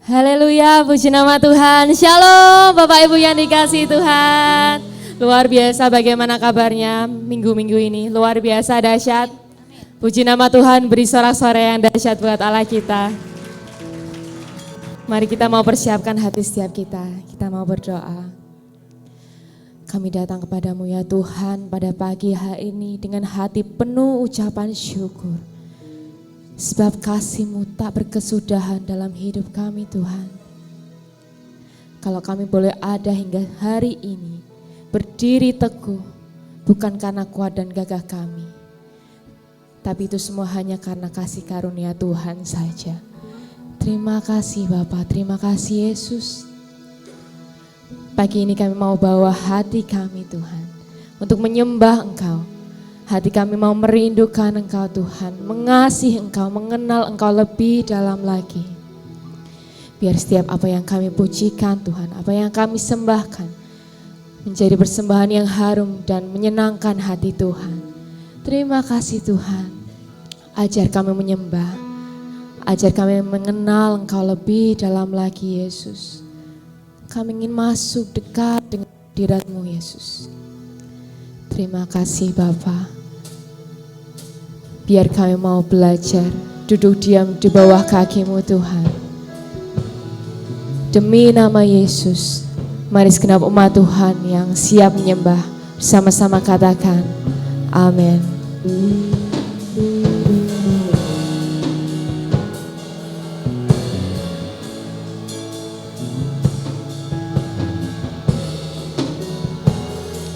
Haleluya, puji nama Tuhan. Shalom Bapak Ibu yang dikasihi Tuhan. Luar biasa bagaimana kabarnya minggu-minggu ini. Luar biasa dahsyat. Puji nama Tuhan, beri sorak-sorai yang dahsyat buat Allah kita. Mari kita mau persiapkan hati setiap kita. Kita mau berdoa. Kami datang kepadamu ya Tuhan pada pagi hari ini dengan hati penuh ucapan syukur. Sebab kasih-Mu tak berkesudahan dalam hidup kami Tuhan. Kalau kami boleh ada hingga hari ini, berdiri teguh, bukan karena kuat dan gagah kami. Tapi itu semua hanya karena kasih karunia Tuhan saja. Terima kasih Bapa, terima kasih Yesus. Pagi ini kami mau bawa hati kami Tuhan, untuk menyembah Engkau. Hati kami mau merindukan Engkau Tuhan, mengasihi Engkau, mengenal Engkau lebih dalam lagi. Biar setiap apa yang kami pujikan Tuhan, apa yang kami sembahkan, menjadi persembahan yang harum dan menyenangkan hati Tuhan. Terima kasih Tuhan, ajar kami menyembah, ajar kami mengenal Engkau lebih dalam lagi Yesus. Kami ingin masuk dekat dengan hadirat-Mu Yesus. Terima kasih Bapa. Biar kami mau belajar duduk diam di bawah kaki-Mu Tuhan. Demi nama Yesus, mari segenap umat Tuhan yang siap menyembah bersama-sama katakan amin.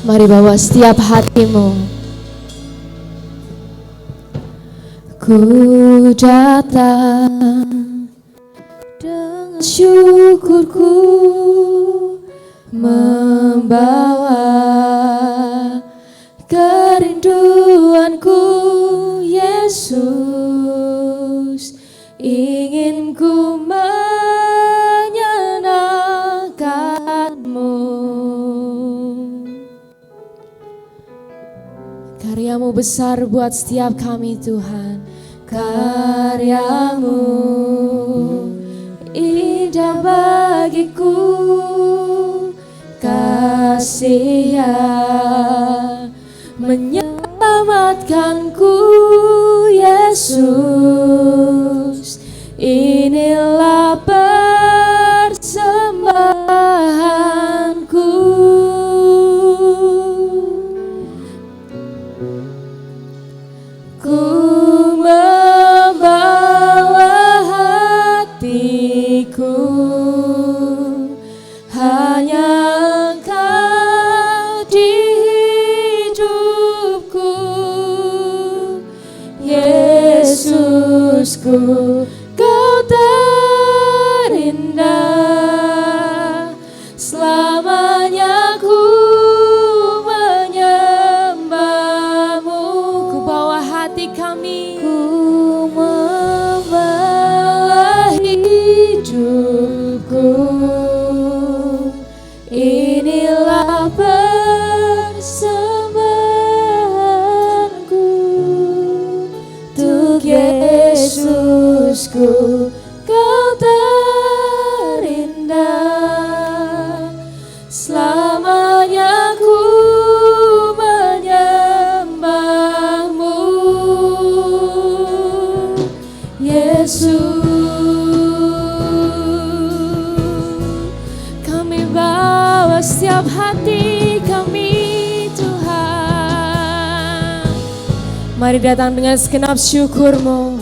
Mari bawa setiap hatimu. Ku datang dengan syukurku, membawa kerinduanku Yesus. Ingin ku menyenangkan-Mu. Karya-Mu besar buat setiap kami Tuhan. Karya-Mu indah bagiku, kasih yang menyelamatkanku Yesus. Inilah persembahanku. Ku hanya Engkau di hidupku Yesus. Yesusku, Kau terindah. Selamanya ku menyembah-Mu. Ku bawa hati kami, ku membawa hidupku. Inilah persembahanku untuk Yesusku, Kau terindah. Selamanya ku menyembah-Mu, Yesus. Kami bawa setiap hati kami, Tuhan. Mari datang dengan segenap syukur-Mu.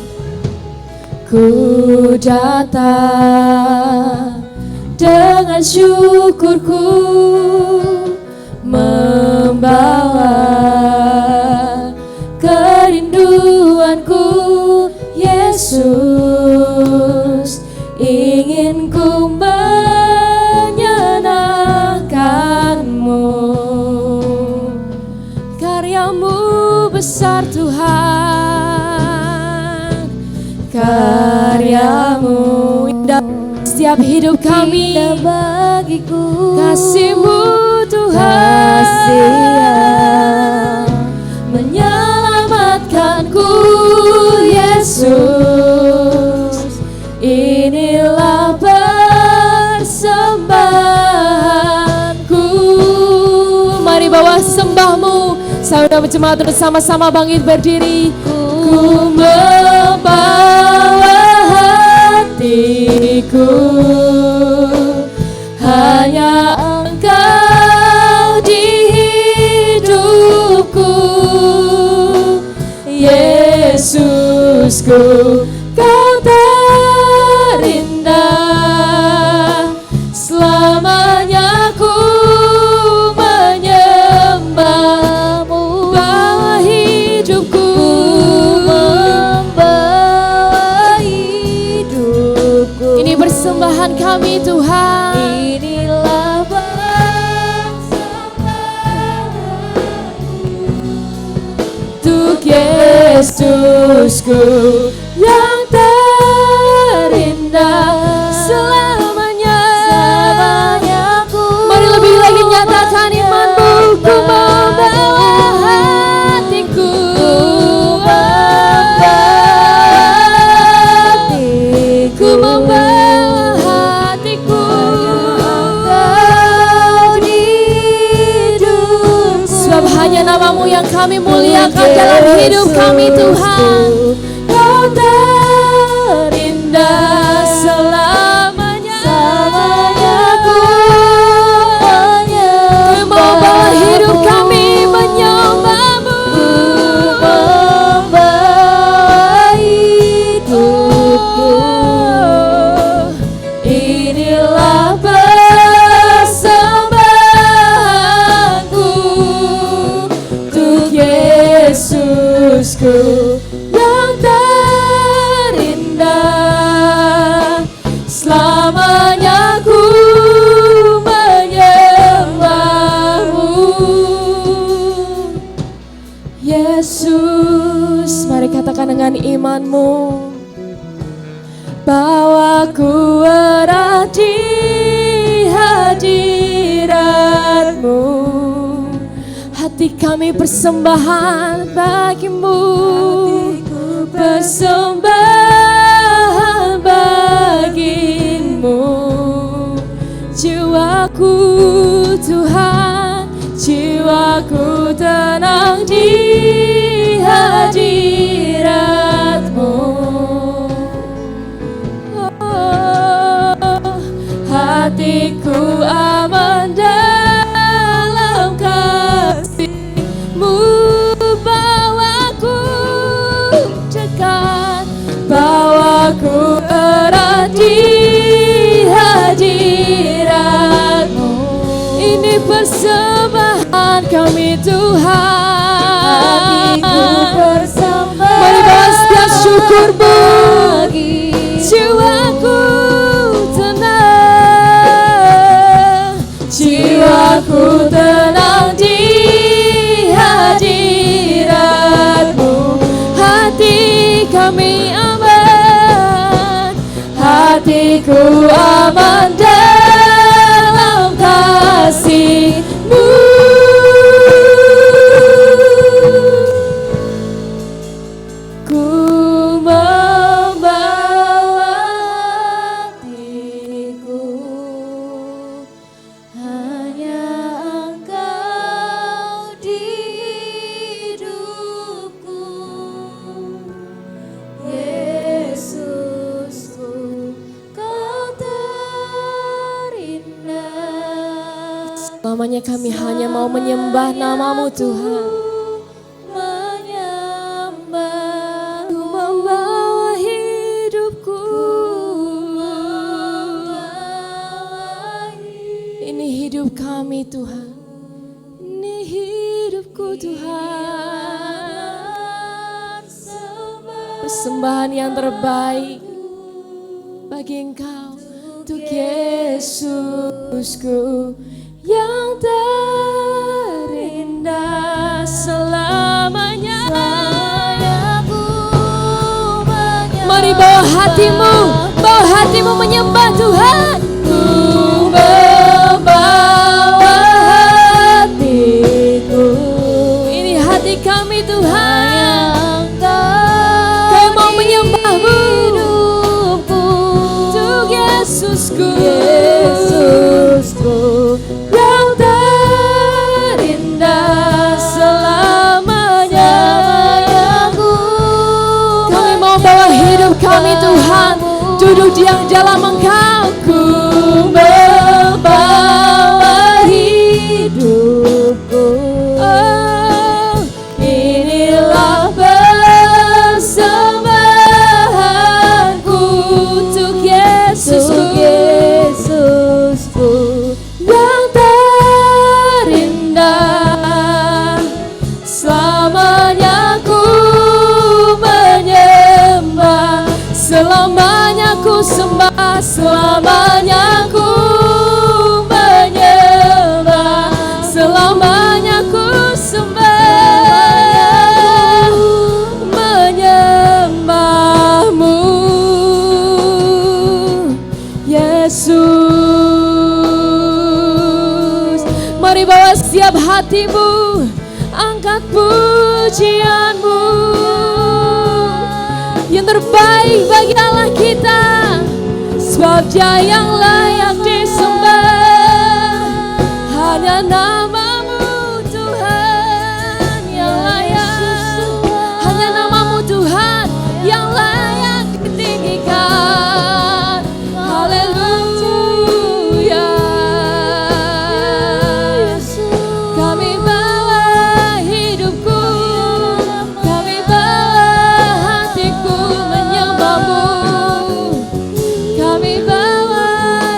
Ku datang dengan syukurku, membawa kerinduanku, Yesus. Ingin ku menyenangkan-Mu. Karya-Mu besar, Tuhan. Karya-Mu indah setiap hidup kami, bagiku. Kasih-Mu, Tuhan, menyelamatkanku, Yesus. Inilah persembahanku. Mari bawa sembah-Mu. Saudara berjemaat bersama-sama bangkit berdiri. Ku membawa hatiku, hanya Engkau di hidupku, Yesusku, Kau terindah. Selamanya ku menyembah-Mu, bawa hidupku, membawa hidupku. Ini persembahan kami, Tuhan. Inilah persembahanku untuk Yesusku yang terindah. Selamanya, mari lebih lagi nyatakan iman-Mu. Ku membawa hatiku, ku membawa hatiku, sebab hanya nama-Mu yang kami muliakan dalam hidup kami, Tuhan. Kau terindah. Selamanya, ku membawa hidup kami menyembah-Mu, membawa hidupku. Inilah persembahanku untuk Yesusku yang terindah. Selamanya ku menyembah-Mu, Yesus. Mari katakan dengan iman-Mu. Bahwa ku erat di hadirat-Mu, hati kami persembahan bagi-Mu, persembahan bagi-Mu. Jiwaku, Tuhan, jiwaku tenang di hadirat-Mu. Hatiku aman dalam kasih-Mu, bawaku dekat, bawaku erat di hadirat-Mu. Ini persembahan kami, Tuhan. Mari bawa setiap syukur-Mu. kami aman, hatiku aman dalam kasih-Mu. Ku membawa hatiku hanya Engkau di hidupku, Yesusku, Kau terindah. Selamanya kami hanya mau menyembah nama-Mu Tuhan. Hidup kami Tuhan, ini hidupku Tuhan, persembahan yang terbaik bagi Engkau, untuk Yesusku yang terindah selamanya. Mari bawa hatimu menyembah Tuhan. Kami Tuhan, kami mau menyembah-Mu untuk Yesusku, yang terindah selamanya. Kami mau bawa hidup kami Tuhan, duduk diam dalam Engkau. Ku membawa hidupku, Yesusku yang terindah, selamanya ku menyembah, selamanya ku sembah, selamanya ku menyembah, selamanya ku sembah, menyembah-Mu Yesus. Mari bawa setiap hatimu, angkat pujianmu yang terbaik bagi Allah kita, sebab Dia yang layak disembah. Hanya nama-Mu Tuhan yang layak, hanya nama-Mu Tuhan yang layak ditinggikan. Haleluya. Kami bawa hidupku, kami bawa hatiku menyembah-Mu. Kami bawa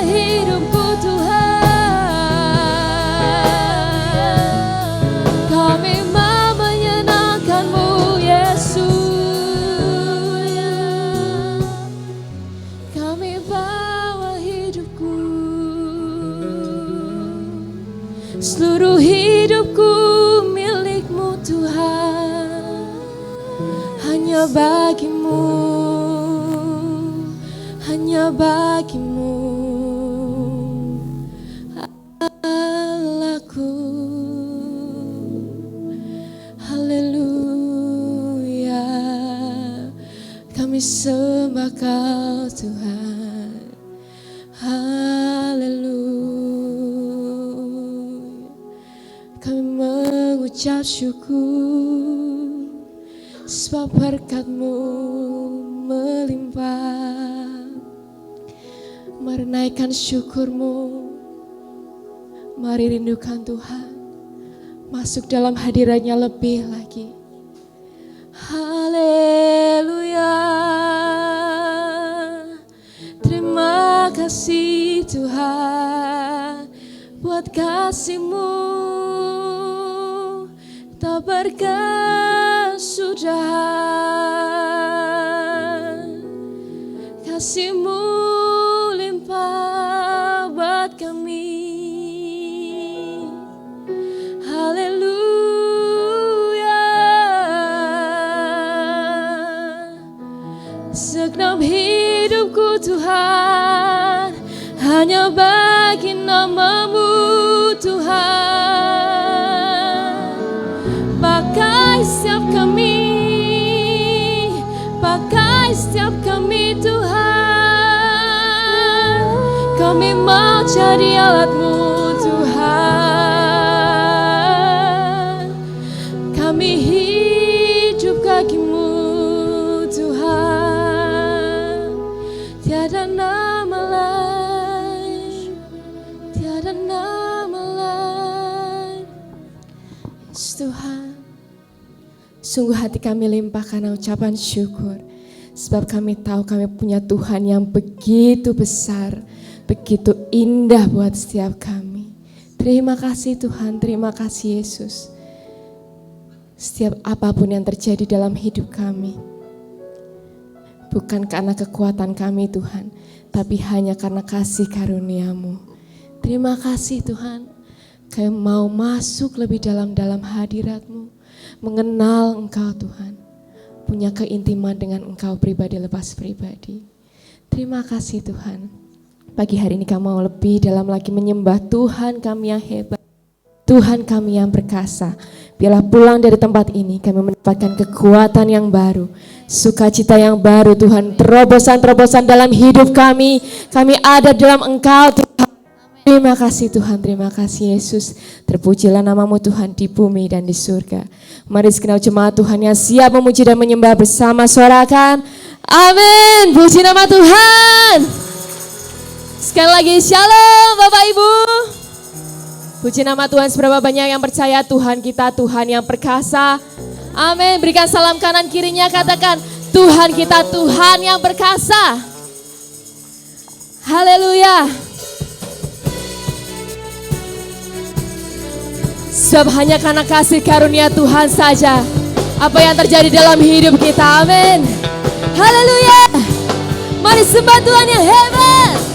hidupku Tuhan, kami mau menyenangkan-Mu Yesus. Kami bawa hidupku, seluruh hidupku milik-Mu Tuhan, hanya bagi-Mu, hanya bagi-Mu Allahku. Haleluya, kami sembah Kau Tuhan. Haleluya, kami mengucap syukur, sebab berkat-Mu melimpah. Menaikkan syukur-Mu, mari rindukan Tuhan, masuk dalam hadirat-Nya lebih lagi. Haleluya, terima kasih Tuhan buat kasih-Mu tak berkesudahan. Kasih-Mu limpah buat kami. Haleluya, Segenap hidupku Tuhan, hanya bagi nama-Mu Tuhan. Pakai setiap kami, pakai setiap kami Tuhan. Kami mau jadi alat-Mu Tuhan. Kami hidup kakimu Tuhan. Tiada nama lain, tiada nama lain. Yes, Tuhan, sungguh hati kami limpah karena ucapan syukur. Sebab kami tahu kami punya Tuhan yang begitu besar, begitu indah buat setiap kami. Terima kasih Tuhan, terima kasih Yesus. Setiap apapun yang terjadi dalam hidup kami, bukan karena kekuatan kami Tuhan, tapi hanya karena kasih karunia-Mu. Terima kasih Tuhan, kami mau masuk lebih dalam hadirat-Mu, mengenal Engkau Tuhan, punya keintiman dengan Engkau pribadi lepas pribadi. Terima kasih Tuhan, pagi hari ini kami mau lebih dalam lagi menyembah Tuhan kami yang hebat, Tuhan kami yang perkasa. Biarlah pulang dari tempat ini kami mendapatkan kekuatan yang baru, sukacita yang baru Tuhan, terobosan-terobosan dalam hidup kami. Kami ada dalam Engkau Tuhan. Terima kasih Tuhan, terima kasih Yesus. Terpujilah nama-Mu Tuhan di bumi dan di surga. Mari segenap jemaat Tuhan yang siap memuji dan menyembah bersama suarakan amin. Puji nama Tuhan. Sekali lagi shalom Bapak Ibu. Puji nama Tuhan, seberapa banyak yang percaya Tuhan kita Tuhan yang perkasa. Amin. Berikan salam kanan kirinya, katakan Tuhan kita Tuhan yang perkasa. Haleluya. Sebab hanya karena kasih karunia Tuhan saja apa yang terjadi dalam hidup kita. Amin. Haleluya. Mari sembah Tuhan yang hebat.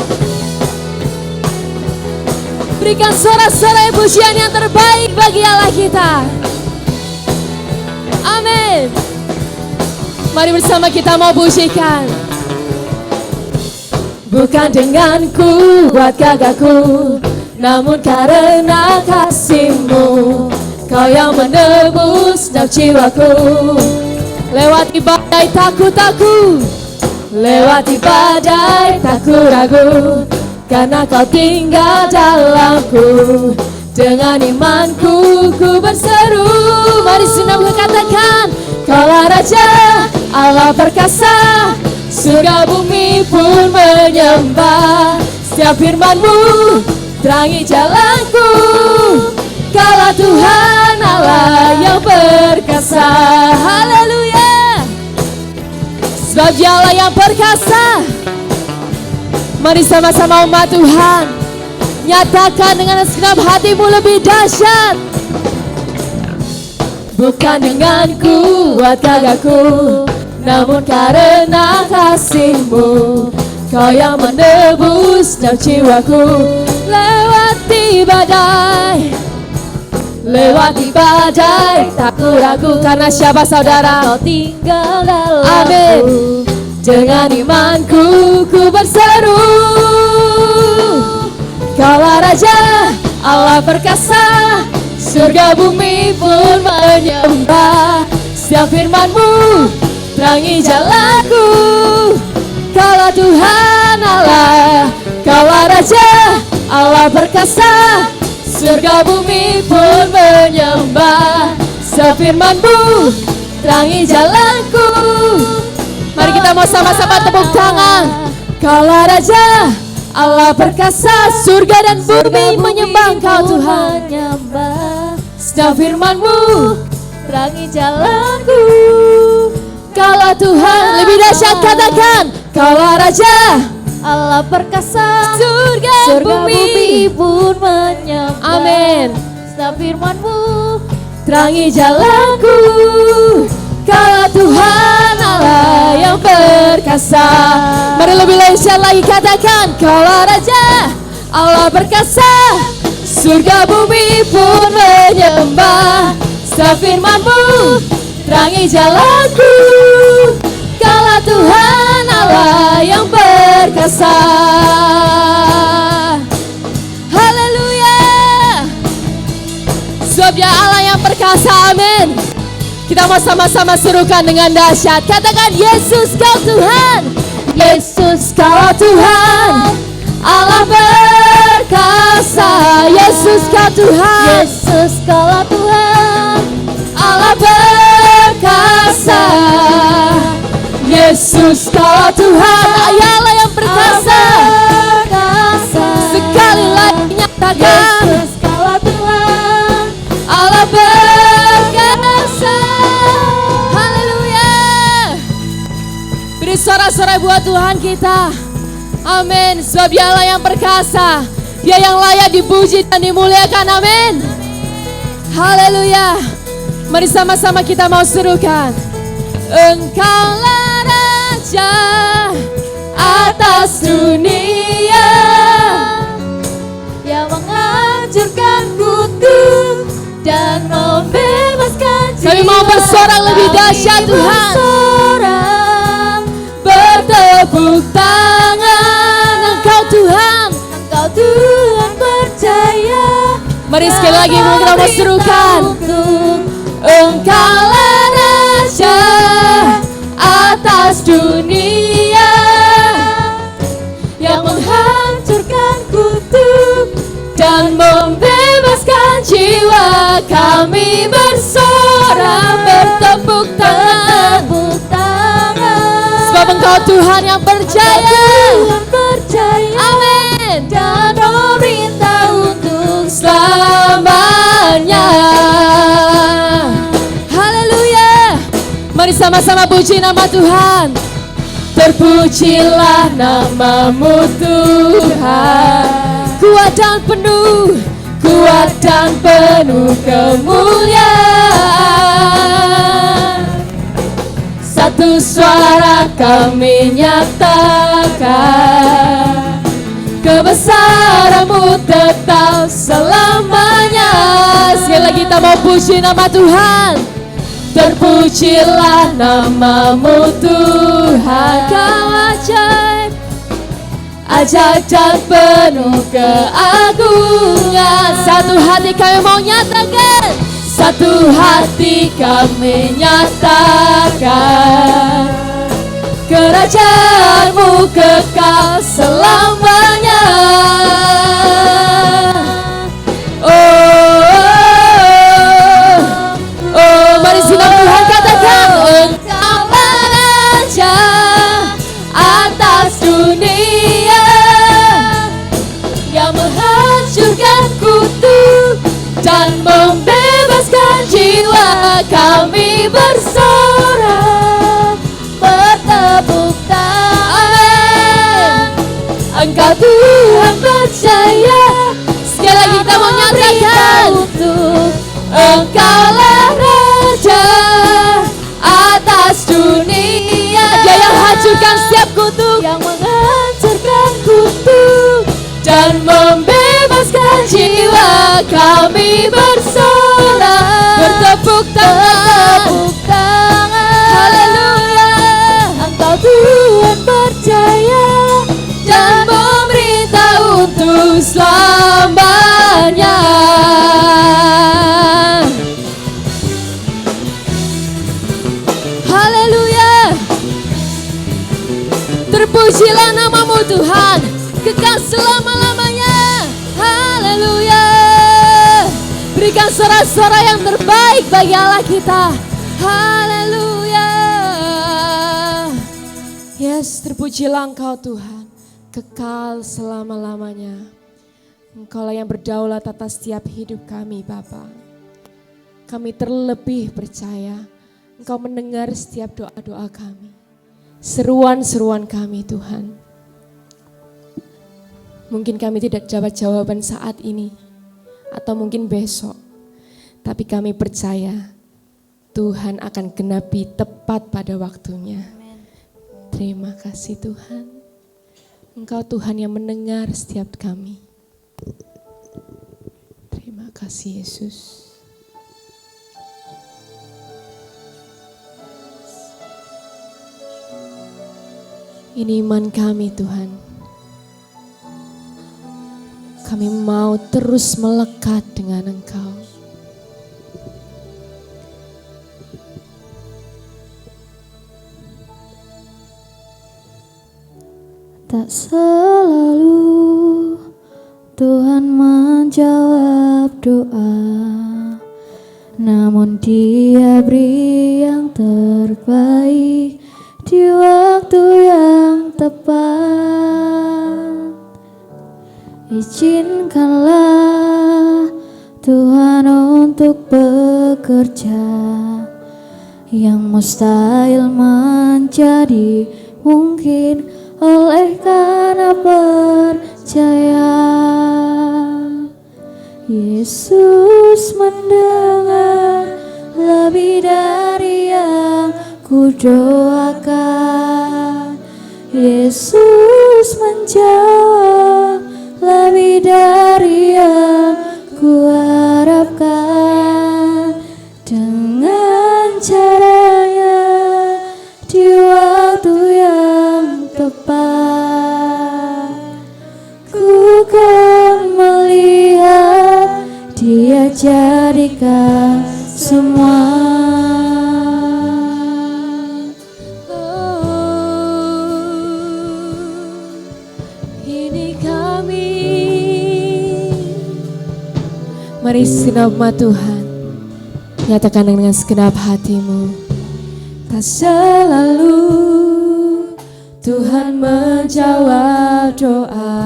Berikan sorak-sorai pujian yang terbaik bagi Allah kita. Amin. Mari bersama kita mau pujikan. Bukan dengan kuat gagahku, namun karena kasih-Mu, Kau yang menebus dalam jiwaku. Lewati badai takut aku, lewati badai tak ragu, karena Kau tinggal dalamku. Dengan imanku ku berseru. Mari senang katakan, Kaulah Raja Allah perkasa, surga bumi pun menyembah. Setiap firman-Mu terangi jalanku. Kaulah Tuhan Allah yang perkasa. Haleluya. Sebab Dia Allah yang perkasa. Mari sama-sama umat Tuhan, nyatakan dengan segenap hatimu lebih dahsyat. Bukan dengan kuat gagahku, namun karena kasih-Mu, Kau yang menebus dalam jiwaku. Lewati badai tak ragu, karena siapa saudara? Kau tinggal dalamku. Amin. Dengan imanku ku berseru. Kaulah Raja Allah perkasa, surga bumi pun menyembah. Setiap firman-Mu terangi jalanku. Kaulah Tuhan Allah, Kaulah Raja Allah perkasa, surga bumi pun menyembah. Setiap firman-Mu terangi jalanku. Mari kita mau sama-sama tepuk tangan. Kaulah Raja Allah perkasa, surga dan bumi menyembah Engkau Tuhan. Setiap firman-Mu terangi jalanku. Kaulah Tuhan, lebih dahsyat katakan, Kaulah Raja Allah perkasa, surga bumi pun menyembah. Amin. Setiap firman-Mu terangi jalanku. Kaulah Tuhan Allah yang perkasa. Mari lebih dahsyat lagi katakan, Kaulah Raja Allah perkasa, surga bumi pun menyembah. Setiap firman-Mu terangi jalanku. Kaulah Tuhan perkasa. Haleluya. Sebab Dia Allah yang perkasa, amin. Kita mau sama-sama serukan dengan dahsyat. Katakan, Yesus Kau Tuhan. Yesus Kau Tuhan, Allah perkasa. Yesus Kau Tuhan. Yesus Kau Tuhan, Allah perkasa. Yesus Kau Tuhan, Allah yang perkasa. Sekali lagi nyatakan, Yesus Kau Tuhan, Allah perkasa. Haleluya. Beri sorak-sorai buat Tuhan kita. Amin. Sebab Dia Allah yang perkasa, Dia yang layak dipuji dan dimuliakan. Amin. Haleluya. Mari sama-sama kita mau serukan. Engkaulah Raja atas dunia, yang menghancurkan kutuk dan membebaskan jiwa. Kami mau bersorak lebih dahsyat Tuhan. Bertepuk tangan. Engkau Tuhan, Engkau Tuhan percaya. Mari sekali lagi kita mau serukan. Engkaulah Raja atas dunia, yang menghancurkan kutuk dan membebaskan jiwa. Kami bersorak, bertepuk tangan. Sebab Engkau Tuhan yang percaya. Amin. Dan memerintah untuk selamanya. Haleluya. Mari sama-sama puji nama Tuhan. Terpujilah nama-Mu Tuhan, kuat dan penuh kemuliaan. Satu suara kami nyatakan, kebesaran-Mu tetap selamanya. Sekali lagi kita mau puji nama Tuhan. Terpujilah nama-Mu Tuhan, Kau ajaib, ajaib dan penuh keagungan. Satu hati kami mau nyatakan, satu hati kami nyatakan, kerajaan-Mu kekal selamanya. Mari sinar Tuhan katakan, Engkaulah Raja atas dunia, yang menghancurkan kutuk dan membebaskan jiwa. Kami bersorak, bertepuk tangan. Engkau Tuhan percaya. Sekali lagi kita mau nyatakan, Engkaulah Raja atas dunia, Dia yang hancurkan setiap kutuk, yang menghancurkan kutuk dan membebaskan jiwa. Kami bersorak, bertepuk tangan. Haleluya. Engkau Tuhan percaya dan memerintah untuk selamanya. Terpujilah nama-Mu Tuhan, kekal selama-lamanya. Haleluya. Berikan sorak-sorak yang terbaik bagi Allah kita. Haleluya. Yes, terpujilah Engkau Tuhan, kekal selama-lamanya. Engkaulah yang berdaulat atas setiap hidup kami, Bapa. Kami terlebih percaya Engkau mendengar setiap doa-doa kami, seruan-seruan kami Tuhan. Mungkin kami tidak dapat jawaban saat ini atau mungkin besok, tapi kami percaya Tuhan akan genapi tepat pada waktunya. Terima kasih Tuhan. Engkau Tuhan yang mendengar setiap kami. Terima kasih Yesus. Ini iman kami Tuhan. Kami mau terus melekat dengan Engkau. Tak selalu Tuhan menjawab doa, namun Dia beri yang terbaik di waktu yang tepat. Izinkanlah Tuhan untuk bekerja, yang mustahil menjadi mungkin oleh karena percaya. Yesus mendengar lebih dari yang kudoakan. Yesus menjawab lebih dari yang kuharapkan. Dengan caranya di waktu yang tepat, ku kan melihat Dia jadikan semua. Ini kami, mari segenap nama Tuhan, nyatakan dengan segenap hatimu. Tak selalu Tuhan menjawab doa,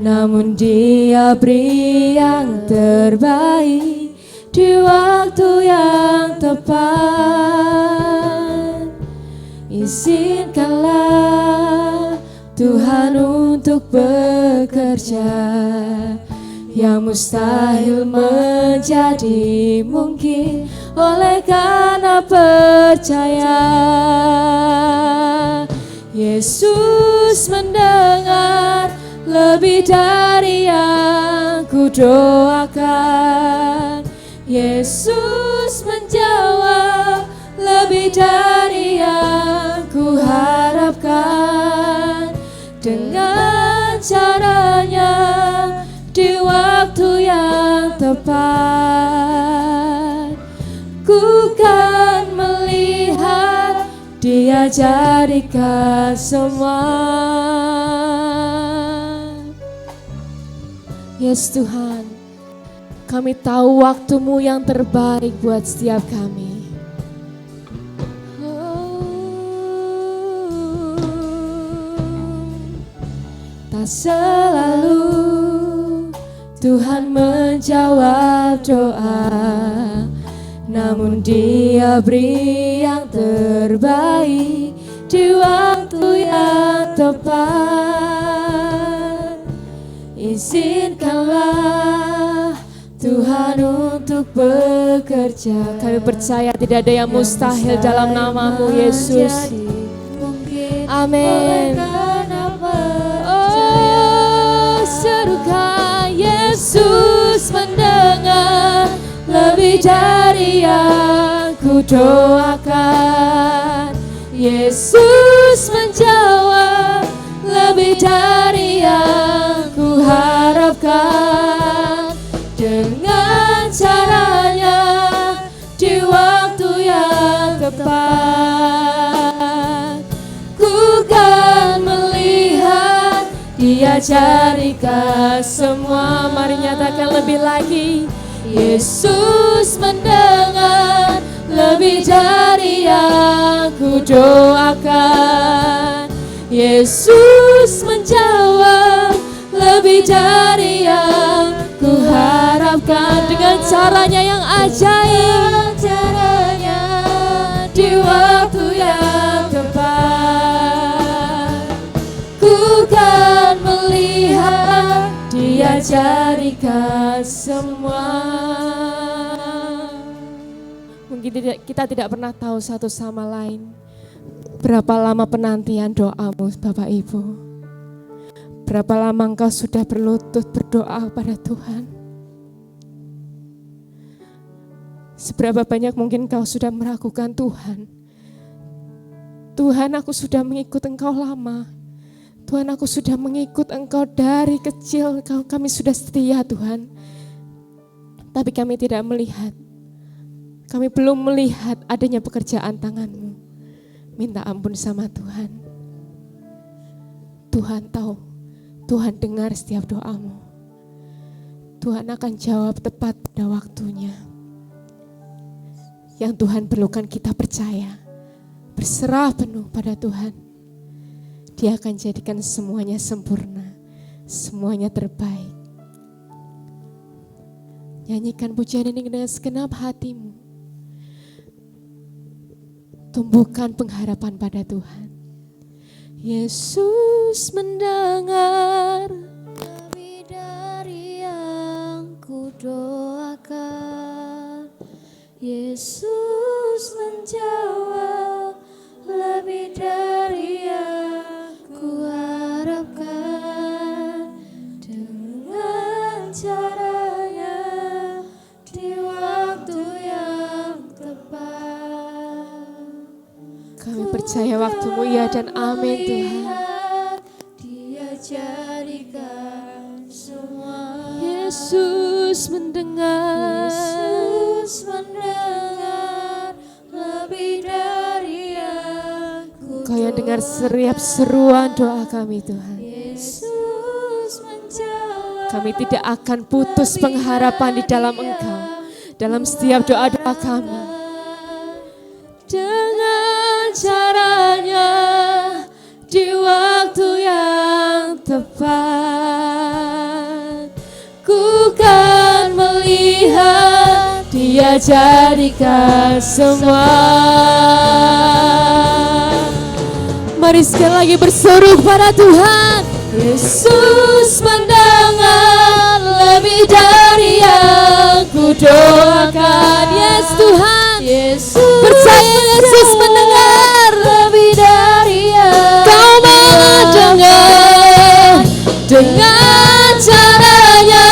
namun Dia beri yang terbaik di waktu yang tepat. Izinkanlah Tuhan untuk bekerja, yang mustahil menjadi mungkin oleh karena percaya. Yesus mendengar lebih dari yang kudoakan. Yesus menjawab lebih dari yang kuharapkan. Dengan caranya di waktu yang tepat, ku kan melihat Dia jadikan semua. Yes Tuhan, kami tahu waktu-Mu yang terbaik buat setiap kami. Tak selalu Tuhan menjawab doa, namun Dia beri yang terbaik di waktu yang tepat. Izinkanlah Tuhan untuk bekerja. Kami percaya tidak ada yang mustahil dalam nama-Mu Yesus. Amin. Oh, serukan Yesus mendengar lebih dari yang kudoakan. Yesus menjawab lebih dari yang kuharapkan. Dengan caranya di waktu yang tepat, ku kan melihat Dia jadikan semua. Mari nyatakan lebih lagi. Yesus mendengar lebih dari yang kudoakan. Yesus menjawab lebih dari yang kuharapkan. Dengan caranya yang ajaib, caranya di waktu yang tepat, ku kan melihat Dia jadikan semua. Mungkin kita tidak pernah tahu satu sama lain berapa lama penantian doamu Bapak Ibu. Berapa lama engkau sudah berlutut berdoa kepada Tuhan. Seberapa banyak mungkin engkau sudah meragukan Tuhan. Tuhan, aku sudah mengikut Engkau lama, Tuhan, aku sudah mengikut Engkau dari kecil, kami sudah setia Tuhan. Tapi kami tidak melihat, kami belum melihat adanya pekerjaan tangan-Mu. Minta ampun sama Tuhan. Tuhan tahu, Tuhan dengar setiap doamu. Tuhan akan jawab tepat pada waktunya. Yang Tuhan perlukan kita percaya, berserah penuh pada Tuhan. Dia akan jadikan semuanya sempurna, semuanya terbaik. Nyanyikan pujian ini dengan segenap hatimu. Tumbuhkan pengharapan pada Tuhan. Yesus mendengar lebih dari yang ku doakan. Yesus menjawab lebih dari yang ku harapkan. Dengan caranya di waktu yang tepat. Kami percaya waktumu ya dan amin Tuhan. Dia jadikan semua. Yesus mendengar. Yesus mendengar lebih dari yang ku Kau yang dengar setiap seruan doa kami Tuhan. Yesus menjawab. Kami tidak akan putus pengharapan di dalam Engkau, dalam setiap doa-doa kami. Dengan caranya di waktu yang tepat, ku kan melihat Dia jadikan semua. Mari sekali lagi berseru kepada Tuhan. Yesus mendengar lebih dari yang ku doakan. Yes Tuhan, Yesus percaya Yesus mendengar lebih dari yang Kau mendengar dengan caranya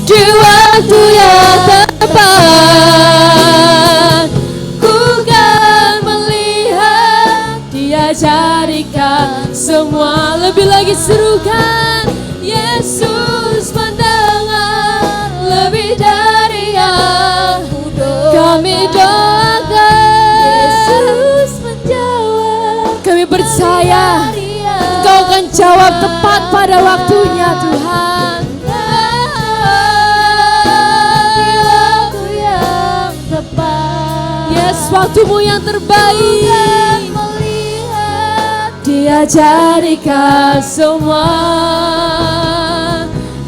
di waktu yang tepat. Ku kan melihat Dia jadikan semua. Lebih lagi serukan. Yesus mendengar lebih dari yang kami doakan. Yesus menjawab. Kami percaya Engkau akan jawab tepat pada waktunya Tuhan. Waktu yang tepat. Yes, waktumu yang terbaik. Dia jadikan semua.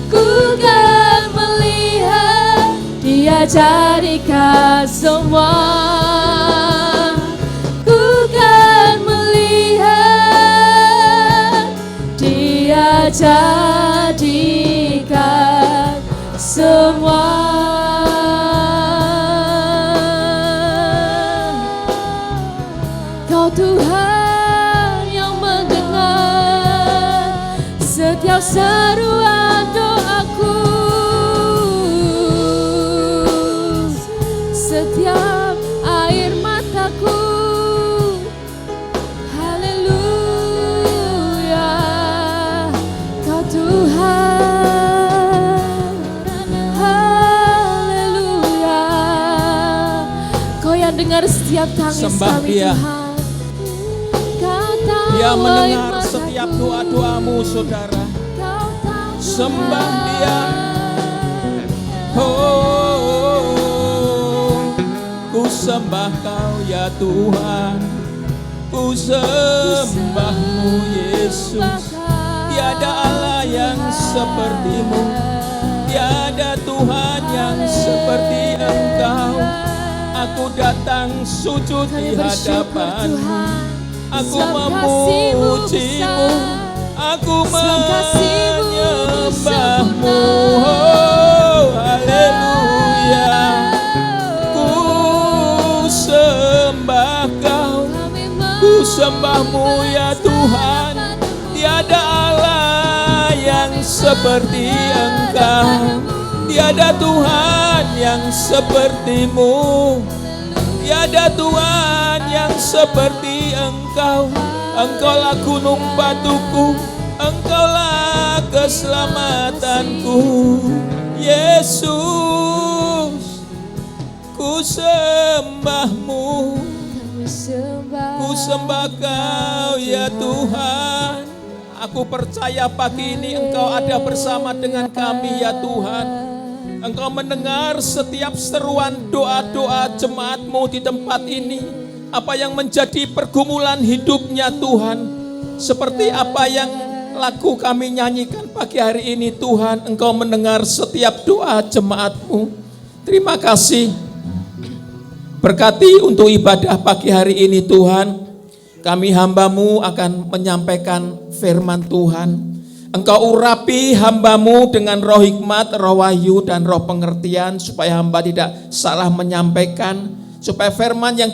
Ku kan melihat Dia jadikan semua. Ku kan melihat Dia jadikan semua. Kau Tuhan yang mendengar setiap seruan doaku, setiap air mataku. Haleluya, Kau Tuhan. Haleluya, Kau yang dengar setiap tangis Sembah kami Dia. Tuhan. Kau tahu Dia air mendengar mataku. setiap doa-doamu saudara. Kau tahu Sembah Tuhan. Dia. Oh, ku sembah Kau ya Tuhan. Ku sembahmu Yesus. Tiada Allah yang sepertimu. Tiada Tuhan yang seperti Engkau. Aku datang sujud di Kami bersyukur hadapan-Mu. Tuhan. Aku Sebab kasih-Mu memujimu, besar. aku Sebab kasih-Mu menyembahmu. sempurna. Oh, haleluya. Ku sembah Kau, Kami ku sembahmu ya Tuhan. Tiada Allah yang seperti Engkau. Tiada Tuhan yang sepertimu. Tiada Tuhan yang seperti Engkau. Engkaulah gunung batuku, Engkaulah keselamatanku, Yesus. Ku sembahmu, ku sembah Kau ya Tuhan. Aku percaya pagi ini Engkau ada bersama dengan kami ya Tuhan. Engkau mendengar setiap seruan doa-doa jemaat-Mu di tempat ini. Apa yang menjadi pergumulan hidupnya Tuhan. Seperti apa yang lagu kami nyanyikan pagi hari ini Tuhan. Engkau mendengar setiap doa jemaat-Mu. Terima kasih. Berkati untuk ibadah pagi hari ini Tuhan. Kami hamba-Mu akan menyampaikan firman Tuhan. Engkau urapi hamba-Mu dengan roh hikmat, roh wahyu, dan roh pengertian. Supaya hamba tidak salah menyampaikan. Supaya firman yang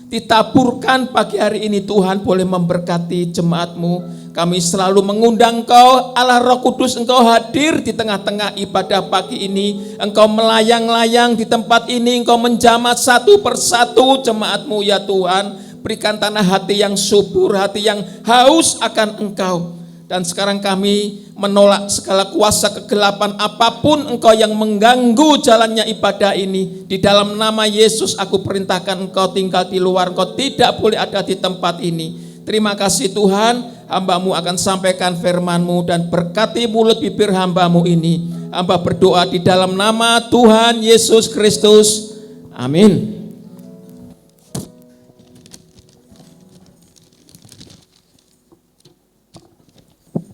ditaburkan pagi hari ini Tuhan boleh memberkati jemaat-Mu. Kami selalu mengundang Engkau, Allah Roh Kudus, Engkau hadir di tengah-tengah ibadah pagi ini. Engkau melayang-layang di tempat ini, Engkau menjamah satu persatu jemaat-Mu ya Tuhan. Berikan tanah hati yang subur, hati yang haus akan Engkau. Dan sekarang kami menolak segala kuasa kegelapan apapun Engkau yang mengganggu jalannya ibadah ini. Di dalam nama Yesus aku perintahkan Engkau tinggal di luar, Engkau tidak boleh ada di tempat ini. Terima kasih Tuhan, hamba-Mu akan sampaikan firman-Mu dan berkati mulut bibir hamba-Mu ini. Hamba berdoa di dalam nama Tuhan Yesus Kristus. Amin.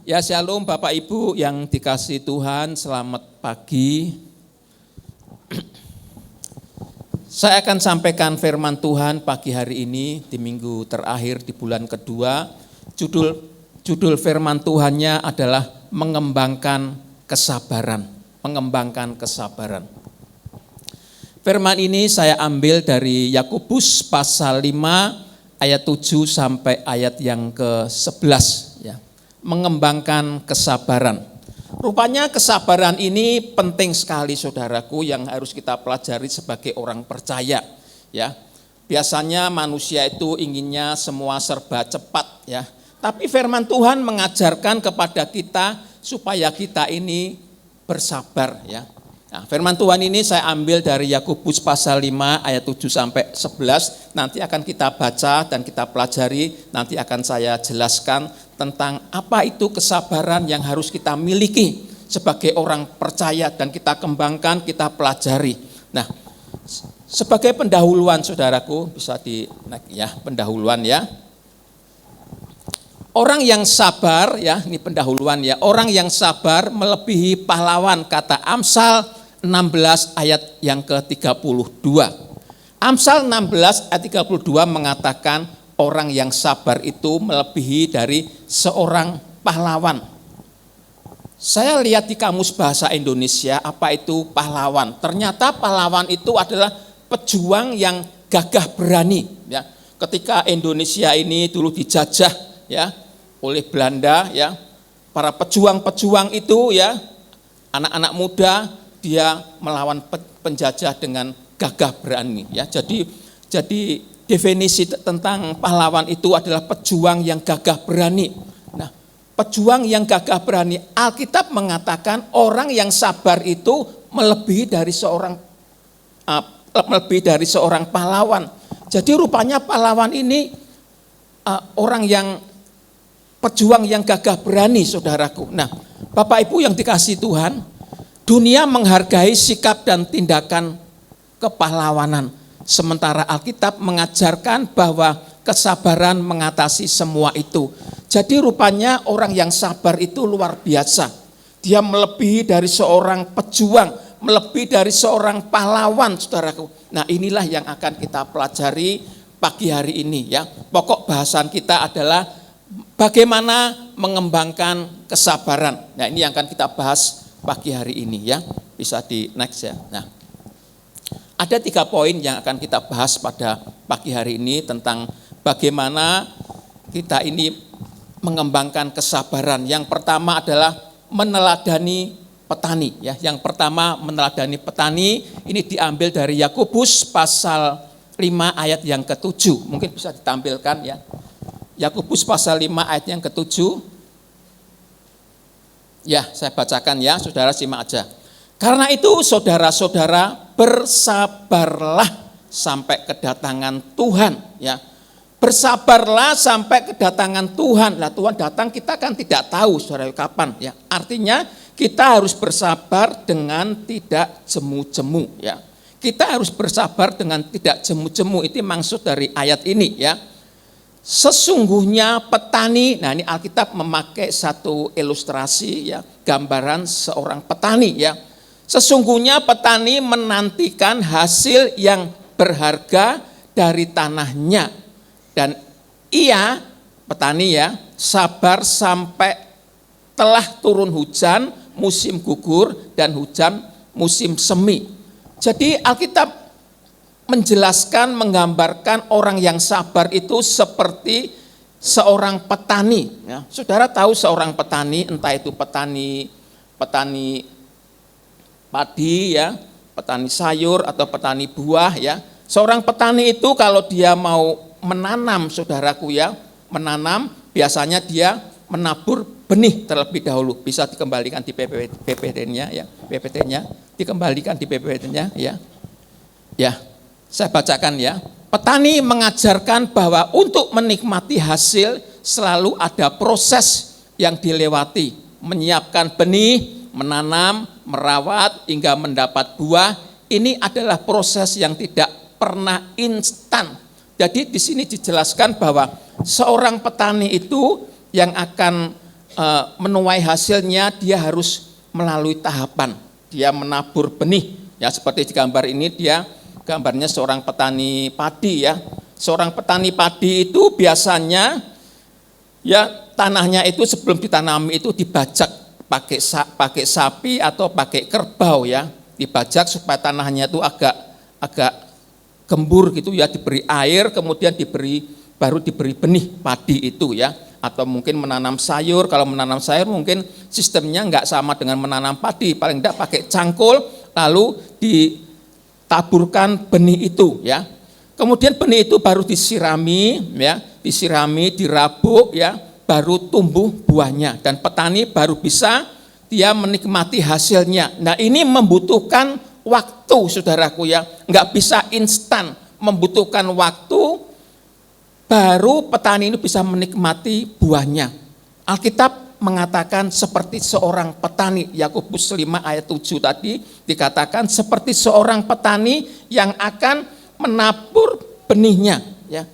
Ya shalom Bapak Ibu yang dikasihi Tuhan, selamat pagi. Saya akan sampaikan firman Tuhan pagi hari ini di minggu terakhir di bulan kedua. Judul firman Tuhannya adalah mengembangkan kesabaran. Mengembangkan kesabaran. Firman ini saya ambil dari Yakobus pasal 5 ayat 7 sampai ayat yang ke-11 ya. Mengembangkan kesabaran. Rupanya kesabaran ini penting sekali saudaraku yang harus kita pelajari sebagai orang percaya ya. Biasanya manusia itu inginnya semua serba cepat ya. Tapi firman Tuhan mengajarkan kepada kita supaya kita ini bersabar ya. Nah, firman Tuhan ini saya ambil dari Yakobus pasal 5 ayat 7 sampai 11. Nanti akan kita baca dan kita pelajari, nanti akan saya jelaskan tentang apa itu kesabaran yang harus kita miliki sebagai orang percaya dan kita kembangkan, kita pelajari. Nah, sebagai pendahuluan saudaraku, bisa dinaik ya, pendahuluan ya. Orang yang sabar ya, ini pendahuluan ya. Orang yang sabar melebihi pahlawan, kata Amsal 16 ayat yang ke-32. Amsal 16 ayat 32 mengatakan orang yang sabar itu melebihi dari seorang pahlawan. Saya lihat di Kamus Bahasa Indonesia apa itu pahlawan. Ternyata pahlawan itu adalah pejuang yang gagah berani ya. Ketika Indonesia ini dulu dijajah ya oleh Belanda ya, para pejuang-pejuang itu ya, anak-anak muda dia melawan penjajah dengan gagah berani ya. Jadi definisi tentang pahlawan itu adalah pejuang yang gagah berani. Nah, pejuang yang gagah berani, Alkitab mengatakan orang yang sabar itu melebihi dari seorang pahlawan. Jadi rupanya pahlawan ini orang yang pejuang yang gagah berani saudaraku. Nah, Bapak Ibu yang dikasihi Tuhan, dunia menghargai sikap dan tindakan kepahlawanan. Sementara Alkitab mengajarkan bahwa kesabaran mengatasi semua itu. Jadi rupanya orang yang sabar itu luar biasa. Dia melebihi dari seorang pejuang, melebihi dari seorang pahlawan, saudaraku. Nah, inilah yang akan kita pelajari pagi hari ini ya. Pokok bahasan kita adalah bagaimana mengembangkan kesabaran. Nah, ini yang akan kita bahas pagi hari ini ya. Bisa di next ya. Nah, ada 3 poin yang akan kita bahas pada pagi hari ini tentang bagaimana kita ini mengembangkan kesabaran. Yang pertama adalah meneladani petani ya. Yang pertama meneladani petani, ini diambil dari Yakobus pasal 5 ayat yang ke-7. Mungkin bisa ditampilkan ya. Yakobus pasal 5 ayat yang ke-7. Ya, saya bacakan ya, saudara simak aja. Karena itu saudara-saudara, bersabarlah sampai kedatangan Tuhan, ya. Bersabarlah sampai kedatangan Tuhan. Lah Tuhan datang kita kan tidak tahu saudara kapan, ya. Artinya kita harus bersabar dengan tidak jemu-jemu, ya. Kita harus bersabar dengan tidak jemu-jemu, itu maksud dari ayat ini, ya. Sesungguhnya petani, nah ini Alkitab memakai satu ilustrasi, ya, gambaran seorang petani, ya. Sesungguhnya petani menantikan hasil yang berharga dari tanahnya, dan ia petani, ya, sabar sampai telah turun hujan musim gugur dan hujan musim semi. Jadi Alkitab menjelaskan, menggambarkan orang yang sabar itu seperti seorang petani. Ya. Saudara tahu seorang petani, entah itu petani padi, ya, petani sayur atau petani buah, ya. Seorang petani itu kalau dia mau menanam, saudaraku, ya, menanam biasanya dia menabur benih terlebih dahulu. Bisa dikembalikan di PPT-nya, ya, PPT-nya dikembalikan di PPT-nya, ya. Ya. Saya bacakan, ya. Petani mengajarkan bahwa untuk menikmati hasil selalu ada proses yang dilewati. Menyiapkan benih, menanam, merawat hingga mendapat buah. Ini adalah proses yang tidak pernah instan. Jadi di sini dijelaskan bahwa seorang petani itu yang akan menuai hasilnya, dia harus melalui tahapan. Dia menabur benih, ya, seperti di gambar ini gambarnya seorang petani padi, ya. Seorang petani padi itu biasanya, ya, tanahnya itu sebelum ditanami itu dibajak pakai sapi atau pakai kerbau, ya. Dibajak supaya tanahnya itu agak gembur gitu, ya, diberi air, kemudian baru diberi benih padi itu, ya. Atau mungkin menanam sayur, kalau menanam sayur mungkin sistemnya enggak sama dengan menanam padi, paling enggak pakai cangkul lalu ditaburkan benih itu, ya. Kemudian benih itu baru disirami, ya, dirabuk, ya, baru tumbuh buahnya dan petani baru bisa dia menikmati hasilnya. Nah, ini membutuhkan waktu, saudaraku, ya, enggak bisa instan, membutuhkan waktu baru petani ini bisa menikmati buahnya. Alkitab mengatakan seperti seorang petani, Yakobus 5 ayat 7 tadi dikatakan seperti seorang petani yang akan menabur benihnya, ya.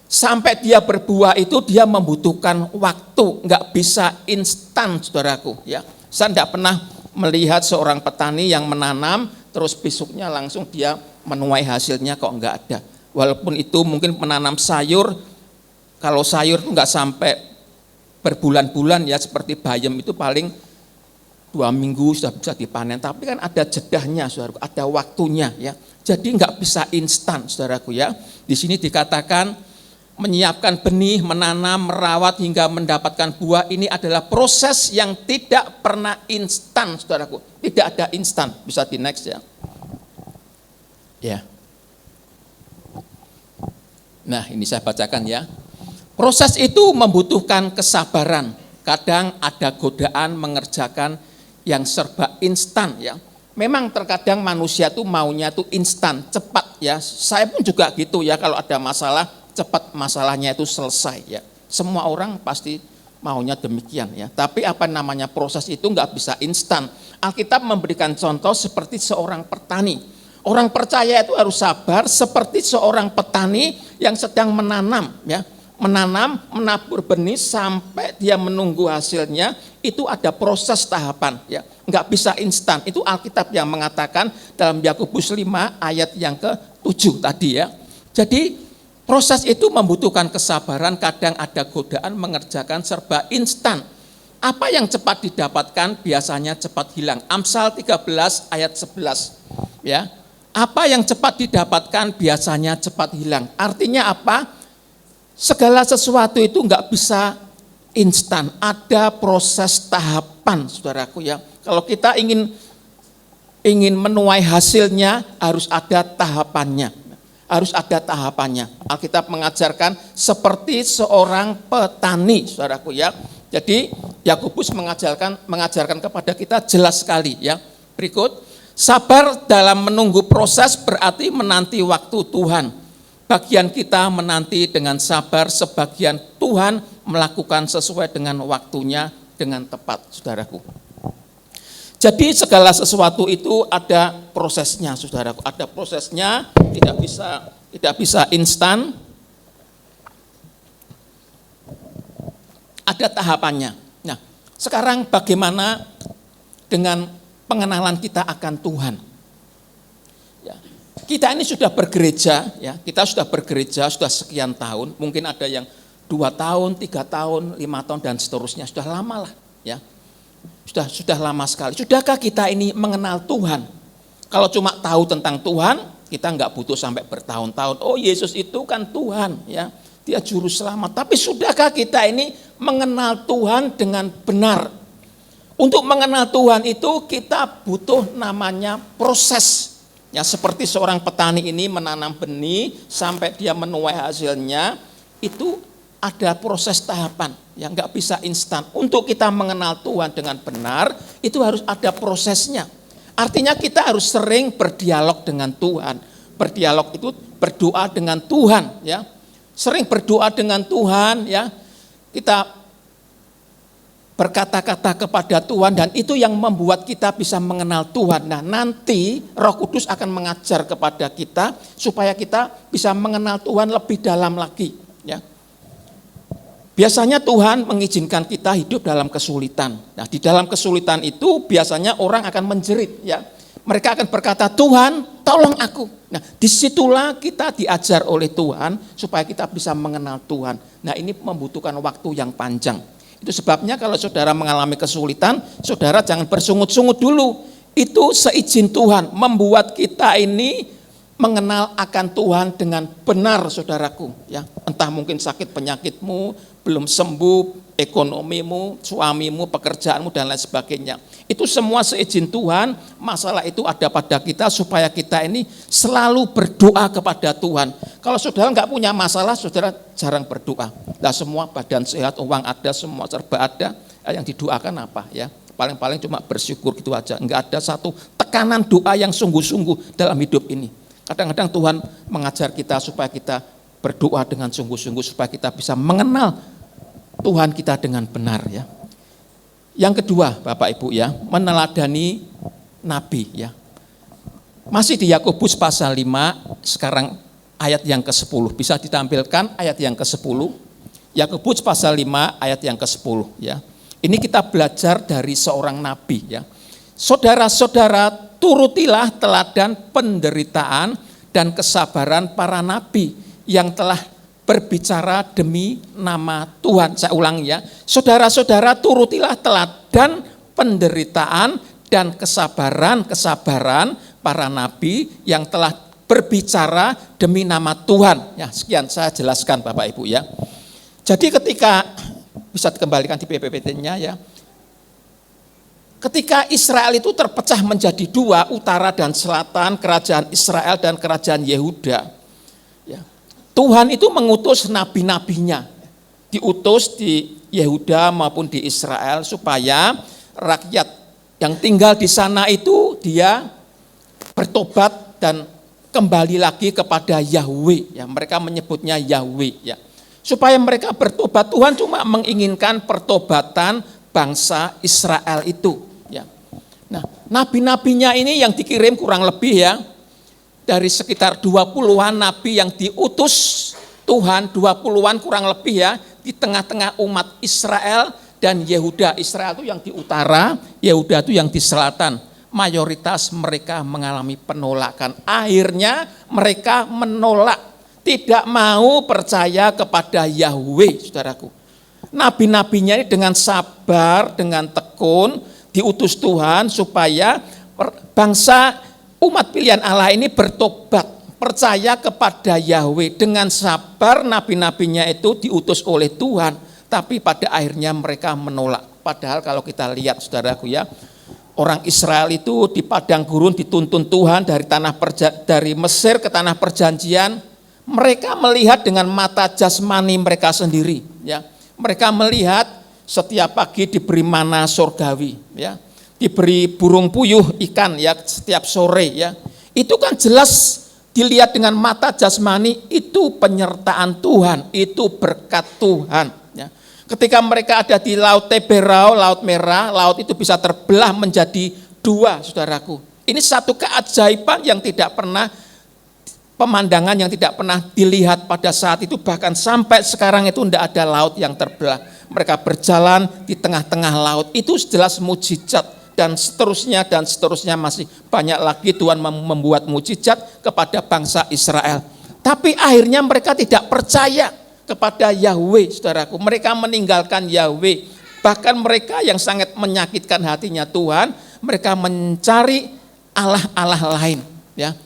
Sampai dia berbuah itu dia membutuhkan waktu, enggak bisa instan, saudaraku, ya. Saya tidak pernah melihat seorang petani yang menanam terus besoknya langsung dia menuai hasilnya, kok enggak ada. Walaupun itu mungkin menanam sayur, kalau sayur itu enggak sampai berbulan-bulan, ya, seperti bayam itu paling 2 minggu sudah bisa dipanen, tapi kan ada jedahnya, saudaraku, ada waktunya, ya. Jadi enggak bisa instan, saudaraku, ya. Di sini dikatakan menyiapkan benih, menanam, merawat hingga mendapatkan buah, ini adalah proses yang tidak pernah instan, saudaraku. Tidak ada instan. Bisa di next, ya. Ya. Nah, ini saya bacakan, ya. Proses itu membutuhkan kesabaran. Kadang ada godaan mengerjakan yang serba instan, ya. Memang terkadang manusia tuh maunya tuh instan, cepat, ya. Saya pun juga gitu, ya, kalau ada masalah cepat masalahnya itu selesai, ya. Semua orang pasti maunya demikian, ya. Tapi apa namanya proses itu enggak bisa instan. Alkitab memberikan contoh seperti seorang petani. Orang percaya itu harus sabar seperti seorang petani yang sedang menanam, ya. Menanam, menabur benih sampai dia menunggu hasilnya, itu ada proses tahapan, ya. Enggak bisa instan. Itu Alkitab yang mengatakan dalam Yakobus 5 ayat yang ke-7 tadi, ya. Jadi proses itu membutuhkan kesabaran, kadang ada godaan mengerjakan serba instan. Apa yang cepat didapatkan biasanya cepat hilang. Amsal 13 ayat 11, ya. Apa yang cepat didapatkan biasanya cepat hilang. Artinya apa? Segala sesuatu itu enggak bisa instan, ada proses tahapan, saudaraku, ya. Kalau kita ingin menuai hasilnya harus ada tahapannya. Harus ada tahapannya. Alkitab mengajarkan seperti seorang petani, saudaraku, ya. Jadi Yakobus mengajarkan kepada kita jelas sekali ya. Berikut, sabar dalam menunggu proses berarti menanti waktu Tuhan. Bagian kita menanti dengan sabar, sebagian Tuhan melakukan sesuai dengan waktunya dengan tepat, saudaraku. Jadi segala sesuatu itu ada prosesnya, saudaraku. Ada prosesnya, tidak bisa instan. Ada tahapannya. Nah, sekarang bagaimana dengan pengenalan kita akan Tuhan? Ya, kita ini sudah bergereja, ya, sudah sekian tahun, mungkin ada yang 2 tahun, 3 tahun, 5 tahun dan seterusnya, sudah lama lah, ya. Sudah lama sekali. Sudahkah kita ini mengenal Tuhan? Kalau cuma tahu tentang Tuhan, kita nggak butuh sampai bertahun-tahun. Oh, Yesus itu kan Tuhan, ya. Dia juru selamat. Tapi sudahkah kita ini mengenal Tuhan dengan benar? Untuk mengenal Tuhan itu kita butuh namanya proses. Ya, seperti seorang petani ini menanam benih sampai dia menuai hasilnya, itu ada proses tahapan yang nggak bisa instan. Untuk kita mengenal Tuhan dengan benar, itu harus ada prosesnya. Artinya kita harus sering berdialog dengan Tuhan. Berdialog itu berdoa dengan Tuhan, ya. Sering berdoa dengan Tuhan, ya. Kita berkata-kata kepada Tuhan dan itu yang membuat kita bisa mengenal Tuhan. Nah, nanti Roh Kudus akan mengajar kepada kita supaya kita bisa mengenal Tuhan lebih dalam lagi, ya. Biasanya Tuhan mengizinkan kita hidup dalam kesulitan. Nah, di dalam kesulitan itu biasanya orang akan menjerit, ya. Mereka akan berkata, Tuhan, tolong aku. Nah, disitulah kita diajar oleh Tuhan supaya kita bisa mengenal Tuhan. Nah, ini membutuhkan waktu yang panjang. Itu sebabnya kalau saudara mengalami kesulitan, saudara jangan bersungut-sungut dulu. Itu seizin Tuhan membuat kita ini mengenal akan Tuhan dengan benar, saudaraku. Ya, entah mungkin sakit penyakitmu belum sembuh, ekonomimu, suamimu, pekerjaanmu dan lain sebagainya. Itu semua seizin Tuhan. Masalah itu ada pada kita supaya kita ini selalu berdoa kepada Tuhan. Kalau saudara nggak punya masalah, saudara jarang berdoa. Nah, semua badan sehat, uang ada, semua serba ada. Yang didoakan apa, ya? Paling-paling cuma bersyukur gitu aja. Nggak ada satu tekanan doa yang sungguh-sungguh dalam hidup ini. Kadang-kadang Tuhan mengajar kita supaya kita berdoa dengan sungguh-sungguh supaya kita bisa mengenal Tuhan kita dengan benar, ya. Yang kedua, Bapak Ibu, ya, meneladani nabi, ya. Masih di Yakobus pasal 5, sekarang ayat yang ke-10. Bisa ditampilkan ayat yang ke-10. Yakobus pasal 5 ayat yang ke-10, ya. Ini kita belajar dari seorang nabi, ya. Saudara-saudara, turutilah teladan penderitaan dan kesabaran para nabi yang telah berbicara demi nama Tuhan. Saya ulang, ya. Saudara-saudara, turutilah teladan penderitaan dan kesabaran para nabi yang telah berbicara demi nama Tuhan. Ya, sekian saya jelaskan Bapak Ibu, ya. Jadi ketika bisa dikembalikan di PPT-nya, ya. Ketika Israel itu terpecah menjadi 2, utara dan selatan, kerajaan Israel dan kerajaan Yehuda. Ya. Tuhan itu mengutus nabi-nabinya, diutus di Yehuda maupun di Israel supaya rakyat yang tinggal di sana itu dia bertobat dan kembali lagi kepada Yahweh. Ya, mereka menyebutnya Yahweh. Ya. Supaya mereka bertobat, Tuhan cuma menginginkan pertobatan bangsa Israel itu. Ya. Nah, nabi-nabinya ini yang dikirim kurang lebih, ya, dari sekitar 20-an nabi yang diutus Tuhan, 20-an kurang lebih, ya, di tengah-tengah umat Israel dan Yehuda. Israel itu yang di utara, Yehuda itu yang di selatan. Mayoritas mereka mengalami penolakan. Akhirnya mereka menolak, tidak mau percaya kepada Yahweh, saudaraku. Nabi-nabinya ini dengan sabar, dengan tekun, diutus Tuhan supaya bangsa umat pilihan Allah ini bertobat, percaya kepada Yahweh. Dengan sabar nabi-nabinya itu diutus oleh Tuhan, tapi pada akhirnya mereka menolak. Padahal kalau kita lihat, saudaraku, ya, orang Israel itu di padang gurun dituntun Tuhan dari Mesir ke tanah perjanjian. Mereka melihat dengan mata jasmani mereka sendiri, ya. Mereka melihat setiap pagi diberi mana surgawi, ya, diberi burung puyuh ikan ya setiap sore ya. Itu kan jelas dilihat dengan mata jasmani, itu penyertaan Tuhan, itu berkat Tuhan. Ya. Ketika mereka ada di Laut Teberau, Laut Merah, laut itu bisa terbelah menjadi dua, saudaraku. Ini satu keajaiban yang tidak pernah, pemandangan yang tidak pernah dilihat pada saat itu, bahkan sampai sekarang itu tidak ada laut yang terbelah. Mereka berjalan di tengah-tengah laut, itu jelas mujizat. Dan seterusnya masih banyak lagi Tuhan membuat mujizat kepada bangsa Israel. Tapi akhirnya mereka tidak percaya kepada Yahweh, saudaraku. Mereka meninggalkan Yahweh. Bahkan mereka yang sangat menyakitkan hatinya Tuhan, mereka mencari Allah-Allah lain. Ya.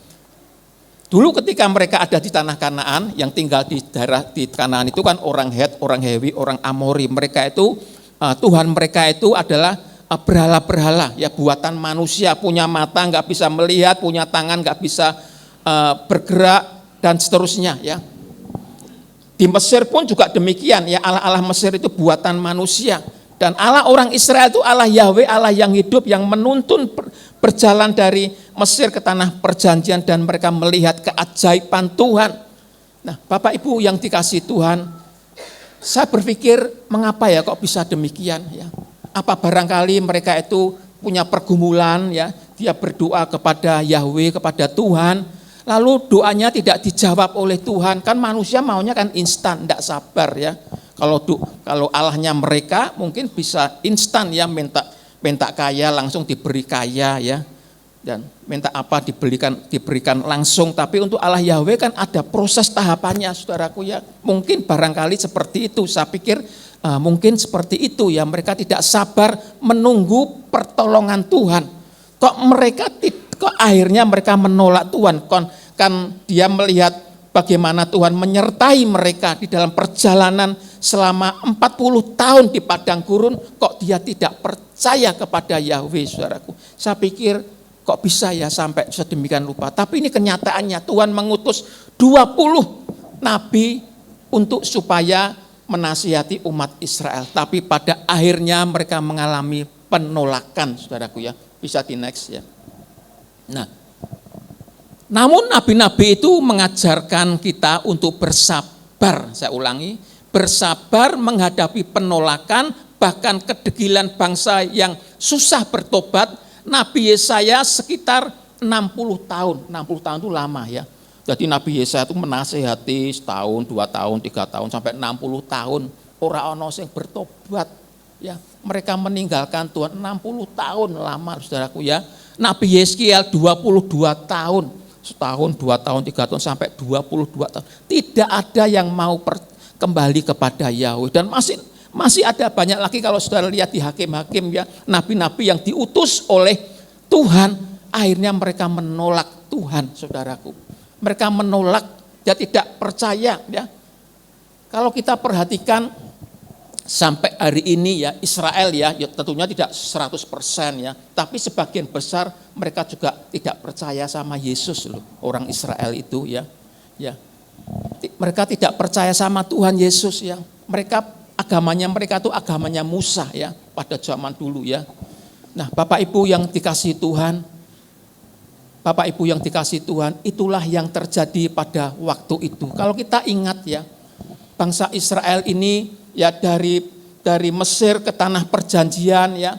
Dulu ketika mereka ada di tanah Kanaan, yang tinggal di daerah di Kanaan itu kan orang Het, orang Hewi, orang Amori. Mereka itu, Tuhan mereka itu adalah berhala-berhala, ya, buatan manusia, punya mata nggak bisa melihat, punya tangan nggak bisa bergerak, dan seterusnya. Ya. Di Mesir pun juga demikian, ya, Allah-Allah Mesir itu buatan manusia. Dan Allah orang Israel itu Allah Yahweh, Allah yang hidup, yang menuntun berjalan dari Mesir ke tanah perjanjian, dan mereka melihat keajaiban Tuhan. Nah, Bapak Ibu yang dikasihi Tuhan, saya berpikir mengapa ya kok bisa demikian, ya. Apa barangkali mereka itu punya pergumulan, ya, dia berdoa kepada Yahweh, kepada Tuhan, lalu doanya tidak dijawab oleh Tuhan. Kan manusia maunya kan instan, tidak sabar, ya. Kalau Allahnya mereka mungkin bisa instan, ya, minta kaya langsung diberi kaya, ya, dan minta apa diberikan langsung. Tapi untuk Allah Yahweh kan ada proses tahapannya, saudaraku, ya. Mungkin barangkali seperti itu, saya pikir mungkin seperti itu, ya, mereka tidak sabar menunggu pertolongan Tuhan. Kok akhirnya mereka menolak Tuhan? Kan dia melihat bagaimana Tuhan menyertai mereka di dalam perjalanan selama 40 tahun di padang gurun, kok dia tidak percaya kepada Yahweh, saudaraku. Saya pikir kok bisa ya sampai sedemikian rupa. Tapi ini kenyataannya, Tuhan mengutus 20 nabi untuk supaya menasihati umat Israel, tapi pada akhirnya mereka mengalami penolakan, saudaraku, ya. Bisa di next, ya. Nah, namun nabi-nabi itu mengajarkan kita untuk bersabar, saya ulangi, bersabar menghadapi penolakan, bahkan kedegilan bangsa yang susah bertobat. Nabi Yesaya sekitar 60 tahun, 60 tahun itu lama, ya. Jadi Nabi Yesaya itu menasehati setahun, 2 tahun, 3 tahun, sampai 60 tahun. Orang ono sing bertobat, ya. Mereka meninggalkan Tuhan 60 tahun lama, saudaraku, ya. Nabi Yeskiel 22 tahun, setahun, 2 tahun, 3 tahun, sampai 22 tahun. Tidak ada yang mau kembali kepada Yahweh. Dan masih ada banyak lagi kalau saudara lihat di Hakim-Hakim, ya. Nabi-nabi yang diutus oleh Tuhan, akhirnya mereka menolak Tuhan, saudaraku. Mereka menolak, dia tidak percaya, ya. Kalau kita perhatikan sampai hari ini, ya, Israel, ya tentunya tidak 100%, ya, tapi sebagian besar mereka juga tidak percaya sama Yesus loh, orang Israel itu, ya. Ya. Mereka tidak percaya sama Tuhan Yesus, ya. Agamanya mereka itu agamanya Musa, ya, pada zaman dulu, ya. Nah, Bapak Ibu yang dikasihi Tuhan, Bapak Ibu yang dikasihi Tuhan, itulah yang terjadi pada waktu itu. Kalau kita ingat, ya, bangsa Israel ini, ya, dari Mesir ke tanah perjanjian, ya,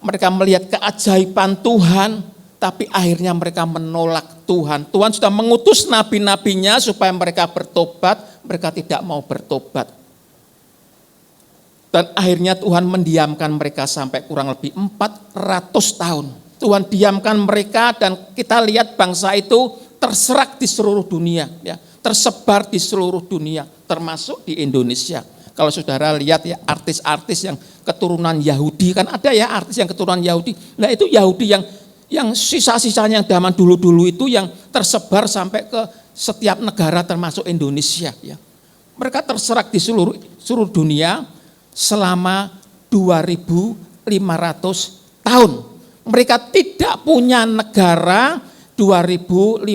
mereka melihat keajaiban Tuhan, tapi akhirnya mereka menolak Tuhan. Tuhan sudah mengutus nabi-nabinya supaya mereka bertobat, mereka tidak mau bertobat. Dan akhirnya Tuhan mendiamkan mereka sampai kurang lebih 400 tahun. Tuhan diamkan mereka, dan kita lihat bangsa itu terserak di seluruh dunia, ya, tersebar di seluruh dunia, termasuk di Indonesia. Kalau saudara lihat, ya, artis-artis yang keturunan Yahudi, kan ada, ya, artis yang keturunan Yahudi. Nah, itu Yahudi yang sisa-sisanya yang zaman dulu-dulu itu yang tersebar sampai ke setiap negara termasuk Indonesia, ya. Mereka terserak di seluruh dunia selama 2500 tahun. Mereka tidak punya negara 2500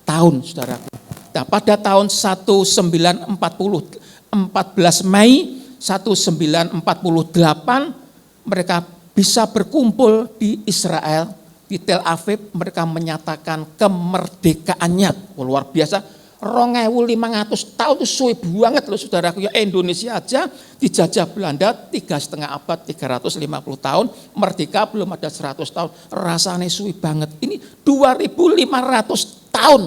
tahun, saudaraku. Nah, pada tahun 1940, 14 Mei 1948 mereka bisa berkumpul di Israel, di Tel Aviv, mereka menyatakan kemerdekaannya. Luar biasa, 2.500 tahun itu suwe banget loh saudaraku ya. Indonesia aja dijajah Belanda 3,5 abad, 350 tahun, merdeka belum ada 100 tahun, rasanya suwe banget. Ini 2.500 tahun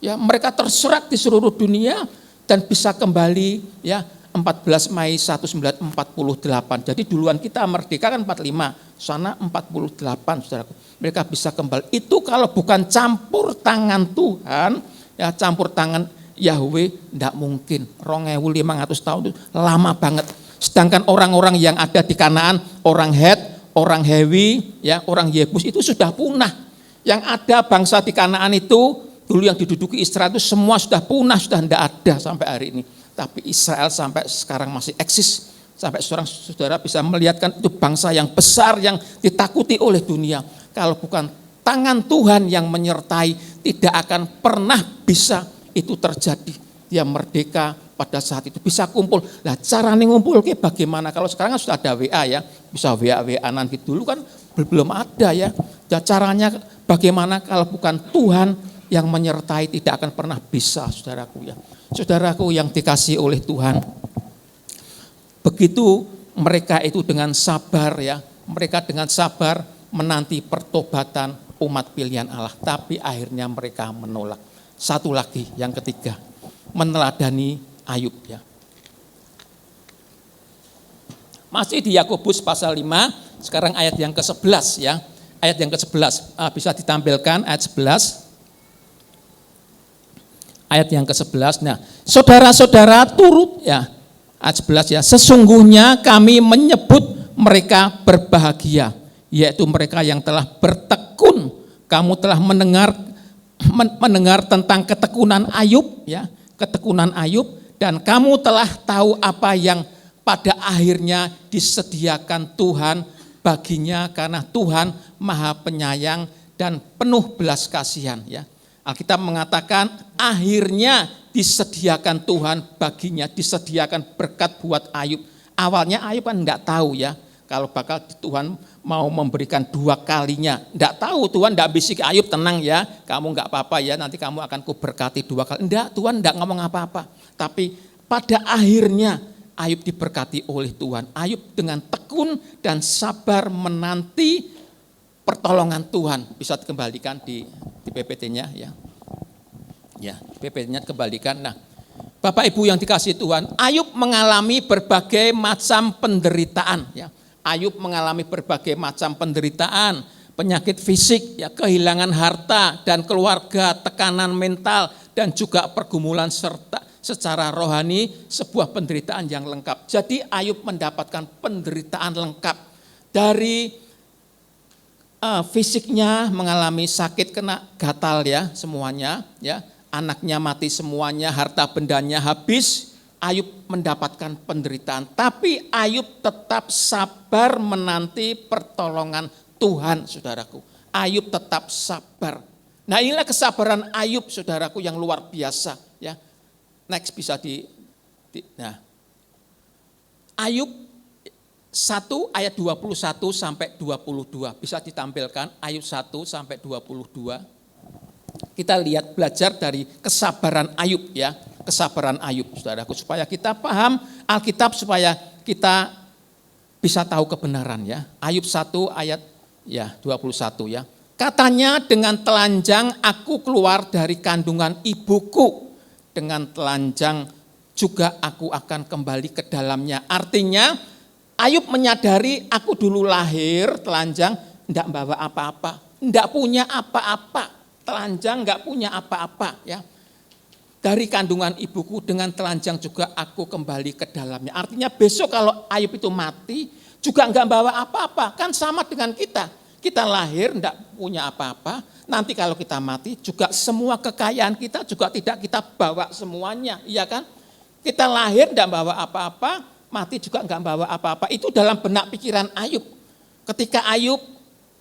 ya, mereka terserak di seluruh dunia dan bisa kembali ya 14 Mei 1948. Jadi duluan kita merdeka kan 45, sana 48 saudaraku. Mereka bisa kembali. Itu kalau bukan campur tangan Tuhan, ya campur tangan Yahweh, tidak mungkin. 2.500 tahun itu lama banget. Sedangkan orang-orang yang ada di Kanaan, orang Het, orang Hewi, ya orang Yebus itu sudah punah. Yang ada bangsa di Kanaan itu, dulu yang diduduki Israel itu semua sudah punah, sudah tidak ada sampai hari ini. Tapi Israel sampai sekarang masih eksis. Sampai seorang saudara bisa melihatkan itu bangsa yang besar yang ditakuti oleh dunia. Kalau bukan tangan Tuhan yang menyertai, tidak akan pernah bisa itu terjadi. Dia merdeka pada saat itu bisa kumpul. Nah, caranya ngumpul bagaimana? Kalau sekarang kan sudah ada WA ya, bisa WA-WA-an gitu. Dulu kan belum ada ya. Dan caranya bagaimana kalau bukan Tuhan yang menyertai, tidak akan pernah bisa, saudaraku ya. Saudaraku yang dikasihi oleh Tuhan, begitu mereka itu dengan sabar ya, mereka dengan sabar menanti pertobatan umat pilihan Allah, tapi akhirnya mereka menolak. Satu lagi, yang ketiga, meneladani Ayub ya. Masih di Yakobus pasal 5, sekarang ayat yang ke-11 ya. Ayat yang ke-11, bisa ditampilkan ayat 11. Ayat yang ke-11, nah saudara-saudara turut ya, ayat 11 ya, sesungguhnya kami menyebut mereka berbahagia, yaitu mereka yang telah bertekun. Kamu telah mendengar tentang ketekunan Ayub ya, ketekunan Ayub, dan kamu telah tahu apa yang pada akhirnya disediakan Tuhan baginya, karena Tuhan Maha Penyayang dan penuh belas kasihan ya. Alkitab mengatakan akhirnya disediakan Tuhan baginya, disediakan berkat buat Ayub. Awalnya Ayub kan enggak tahu ya, kalau bakal Tuhan mau memberikan 2 kalinya. Enggak tahu, Tuhan enggak bisik Ayub, tenang ya, kamu enggak apa-apa ya, nanti kamu akan kuberkati 2 kali. Enggak, Tuhan enggak ngomong apa-apa. Tapi pada akhirnya Ayub diberkati oleh Tuhan. Ayub dengan tekun dan sabar menanti pertolongan Tuhan. Bisa dikembalikan di PPT-nya ya. Ya, PPT-nya kembalikan. Nah, Bapak Ibu yang dikasihi Tuhan, Ayub mengalami berbagai macam penderitaan ya. Ayub mengalami berbagai macam penderitaan, penyakit fisik ya, kehilangan harta dan keluarga, tekanan mental dan juga pergumulan serta secara rohani, sebuah penderitaan yang lengkap. Jadi Ayub mendapatkan penderitaan lengkap dari fisiknya, mengalami sakit, kena gatal ya semuanya ya, anaknya mati semuanya, harta bendanya habis. Ayub mendapatkan penderitaan, tapi Ayub tetap sabar menanti pertolongan Tuhan, saudaraku. Ayub tetap sabar. Nah, inilah kesabaran Ayub, saudaraku, yang luar biasa ya. Next bisa nah. Ayub 1 ayat 21 sampai 22 bisa ditampilkan, Ayub 1 sampai 22. Kita lihat, belajar dari kesabaran Ayub ya, kesabaran Ayub saudaraku, supaya kita paham Alkitab, supaya kita bisa tahu kebenaran ya. Ayub 1 ayat ya 21 ya. Katanya, dengan telanjang aku keluar dari kandungan ibuku, dengan telanjang juga aku akan kembali ke dalamnya. Artinya Ayub menyadari, aku dulu lahir telanjang, enggak bawa apa-apa, enggak punya apa-apa, telanjang enggak punya apa-apa ya. Dari kandungan ibuku dengan telanjang juga aku kembali ke dalamnya. Artinya besok kalau Ayub itu mati juga enggak bawa apa-apa, kan sama dengan kita. Kita lahir enggak punya apa-apa, nanti kalau kita mati juga semua kekayaan kita juga tidak kita bawa semuanya, iya kan? Kita lahir enggak bawa apa-apa, mati juga enggak bawa apa-apa. Itu dalam benak pikiran Ayub. Ketika Ayub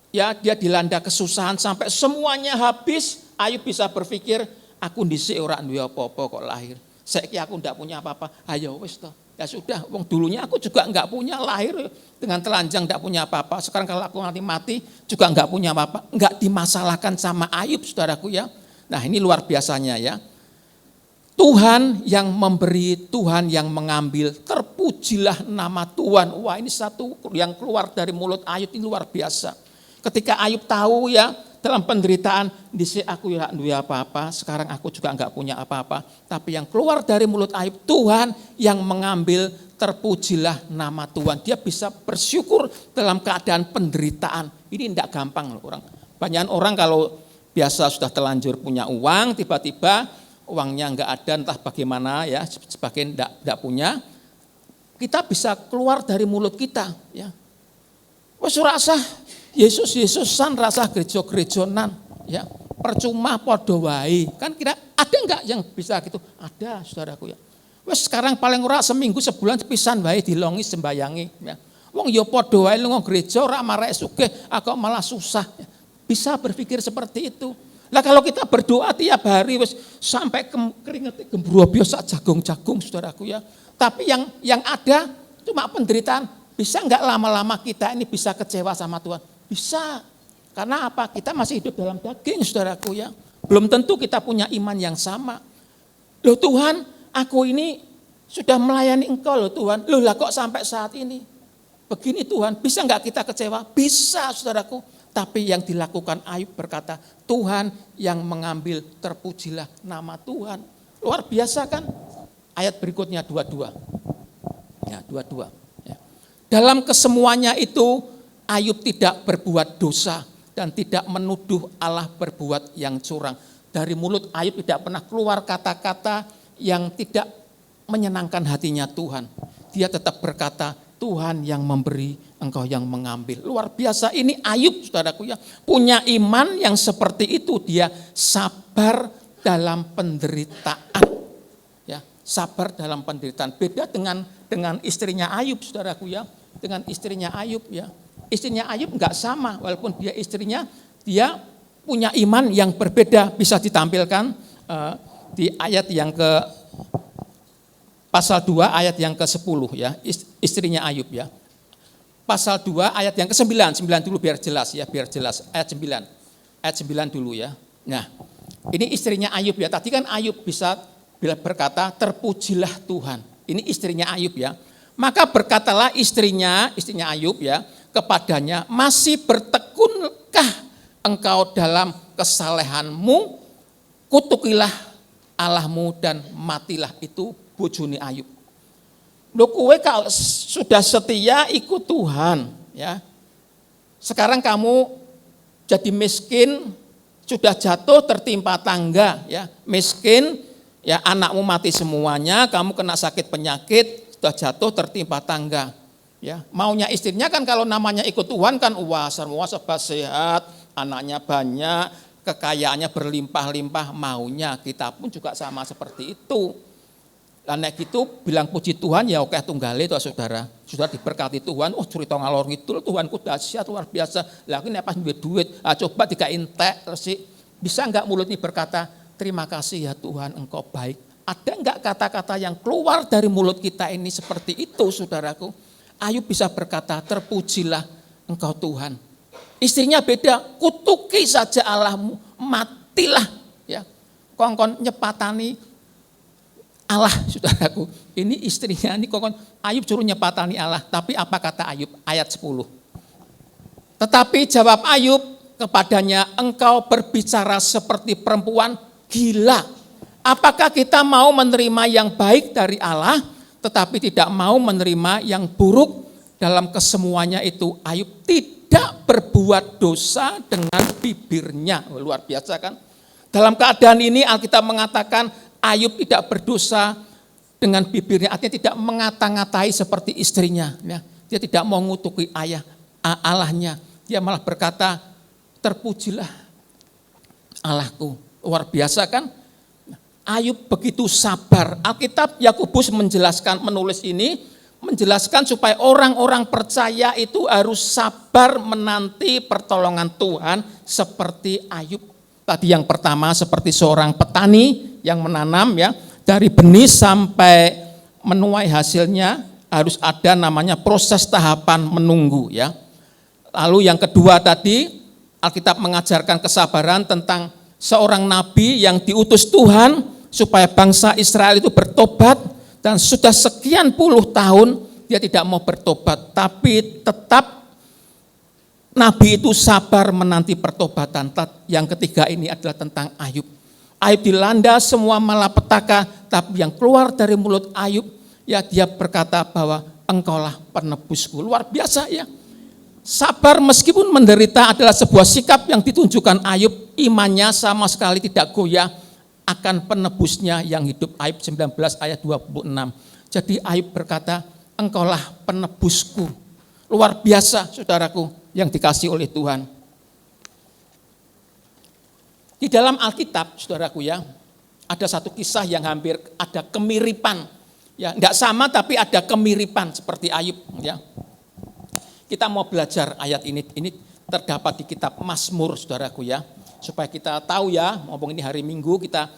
ya dia dilanda kesusahan sampai semuanya habis, Ayub bisa berpikir, aku dhisik ora duwe apa-apa kok lahir. Saiki aku ndak punya apa-apa. Ayo wis to, Ya sudah, wong dulunya aku juga enggak punya, lahir dengan telanjang enggak punya apa-apa. Sekarang kalau aku nanti mati juga enggak punya apa-apa. Enggak dimasalahkan sama Ayub, saudaraku ya. Nah ini luar biasanya ya. Tuhan yang memberi, Tuhan yang mengambil, terpujilah nama Tuhan. Wah ini satu yang keluar dari mulut Ayub ini luar biasa. Ketika Ayub tahu ya, dalam penderitaan, disi aku ya enggak apa-apa, sekarang aku juga enggak punya apa-apa. Tapi yang keluar dari mulut Ayub, Tuhan yang mengambil, terpujilah nama Tuhan. Dia bisa bersyukur dalam keadaan penderitaan. Ini enggak gampang loh orang. Banyak orang kalau biasa sudah telanjur punya uang, tiba-tiba uangnya enggak ada, entah bagaimana ya, sebagian enggak punya. Kita bisa keluar dari mulut kita ya. Wes rasa Yesus-Yesusan rasa gereja-gerejonan ya, percuma podo wae. Kan kira ada enggak yang bisa gitu? Ada, saudaraku ya. Wes sekarang paling ora seminggu sebulan sepisan wae dilongi sembayangi ya. Wong ya podo wae lunga gereja ora marek sugih, kok malah susah. Bisa berpikir seperti itu. Lah kalau kita berdoa tiap hari wes sampai keringet gembrobo sak jagung-jagung saudaraku ya. Tapi yang ada cuma penderitaan. Bisa enggak lama-lama kita ini bisa kecewa sama Tuhan? Bisa. Karena apa? Kita masih hidup dalam daging, saudaraku ya. Belum tentu kita punya iman yang sama. Loh Tuhan, aku ini sudah melayani Engkau loh Tuhan. Loh lah kok sampai saat ini? Begini Tuhan, bisa enggak kita kecewa? Bisa, saudaraku. Tapi yang dilakukan Ayub berkata, Tuhan yang mengambil, terpujilah nama Tuhan. Luar biasa kan? Ayat berikutnya 22. Ya, 22. Ya. Dalam kesemuanya itu, Ayub tidak berbuat dosa dan tidak menuduh Allah berbuat yang curang. Dari mulut Ayub tidak pernah keluar kata-kata yang tidak menyenangkan hatinya Tuhan. Dia tetap berkata, Tuhan yang memberi, Engkau yang mengambil. Luar biasa ini Ayub, saudaraku ya. Punya iman yang seperti itu, dia sabar dalam penderitaan. Ya, sabar dalam penderitaan. Beda dengan istrinya Ayub, saudaraku ya. Dengan istrinya Ayub ya. Istrinya Ayub enggak sama, walaupun dia istrinya, dia punya iman yang berbeda. Bisa ditampilkan di ayat yang ke pasal 2 ayat yang ke-10 ya, istrinya Ayub ya. Pasal 2 ayat yang ke-9, 9 dulu biar jelas ya, biar jelas. Ayat 9 dulu ya. Nah, ini istrinya Ayub ya. Tadi kan Ayub bisa berkata, terpujilah Tuhan. Ini istrinya Ayub ya. Maka berkatalah istrinya Ayub ya, kepadanya, masih bertekunkah engkau dalam kesalehanmu, kutukilah Allahmu dan matilah. Itu bojone Ayub. Loh kowe kalau sudah setia ikut Tuhan ya. Sekarang kamu jadi miskin, sudah jatuh tertimpa tangga ya, miskin ya, anakmu mati semuanya, kamu kena sakit penyakit, sudah jatuh tertimpa tangga. Ya, maunya istrinya kan kalau namanya ikut Tuhan kan semua serba sehat, anaknya banyak, kekayaannya berlimpah-limpah, maunya kita pun juga sama seperti itu. Lah nek gitu bilang puji Tuhan ya oke tunggale to saudara. Sudah diberkati Tuhan, cerita ngalor ngidul Tuhanku dahsyat luar biasa. Lah iki nek pas duwe duit, coba dikai entek resik. Bisa enggak mulut ini berkata, "Terima kasih ya Tuhan, Engkau baik." Ada enggak kata-kata yang keluar dari mulut kita ini seperti itu, saudaraku? Ayub bisa berkata, terpujilah Engkau Tuhan. Istrinya beda, kutuki saja Allahmu, matilah. Ya, kongkon nyepatani Allah, saudaraku. Ini istrinya, ini kongkon Ayub suruh nyepatani Allah. Tapi apa kata Ayub? Ayat 10. Tetapi jawab Ayub kepadanya, engkau berbicara seperti perempuan gila. Apakah kita mau menerima yang baik dari Allah, tetapi tidak mau menerima yang buruk? Dalam kesemuanya itu Ayub tidak berbuat dosa dengan bibirnya. Luar biasa kan? Dalam keadaan ini Alkitab mengatakan Ayub tidak berdosa dengan bibirnya, artinya tidak mengata-ngatai seperti istrinya. Dia tidak mau mengutuki Allahnya. Dia malah berkata, terpujilah Allahku. Luar biasa kan? Ayub begitu sabar. Alkitab Yakobus menulis ini, menjelaskan supaya orang-orang percaya itu harus sabar menanti pertolongan Tuhan seperti Ayub. Tadi yang pertama seperti seorang petani yang menanam ya, dari benih sampai menuai hasilnya harus ada namanya proses tahapan menunggu ya. Lalu yang kedua tadi, Alkitab mengajarkan kesabaran tentang seorang nabi yang diutus Tuhan supaya bangsa Israel itu bertobat, dan sudah sekian puluh tahun dia tidak mau bertobat, tapi tetap nabi itu sabar menanti pertobatan. Yang ketiga ini adalah tentang Ayub. Ayub dilanda semua malapetaka, tapi yang keluar dari mulut Ayub, ya dia berkata bahwa engkaulah penebusku. Luar biasa ya. Sabar meskipun menderita adalah sebuah sikap yang ditunjukkan Ayub. Imannya sama sekali tidak goyah akan penebusnya yang hidup. Ayub 19 ayat 26. Jadi Ayub berkata, engkaulah penebusku. Luar biasa saudaraku yang dikasih oleh Tuhan. Di dalam Alkitab saudaraku ya, ada satu kisah yang hampir ada kemiripan. Ya, enggak sama tapi ada kemiripan seperti Ayub ya. Kita mau belajar ayat ini terdapat di kitab Mazmur saudaraku ya. Supaya kita tahu ya, ngomong ini hari Minggu kita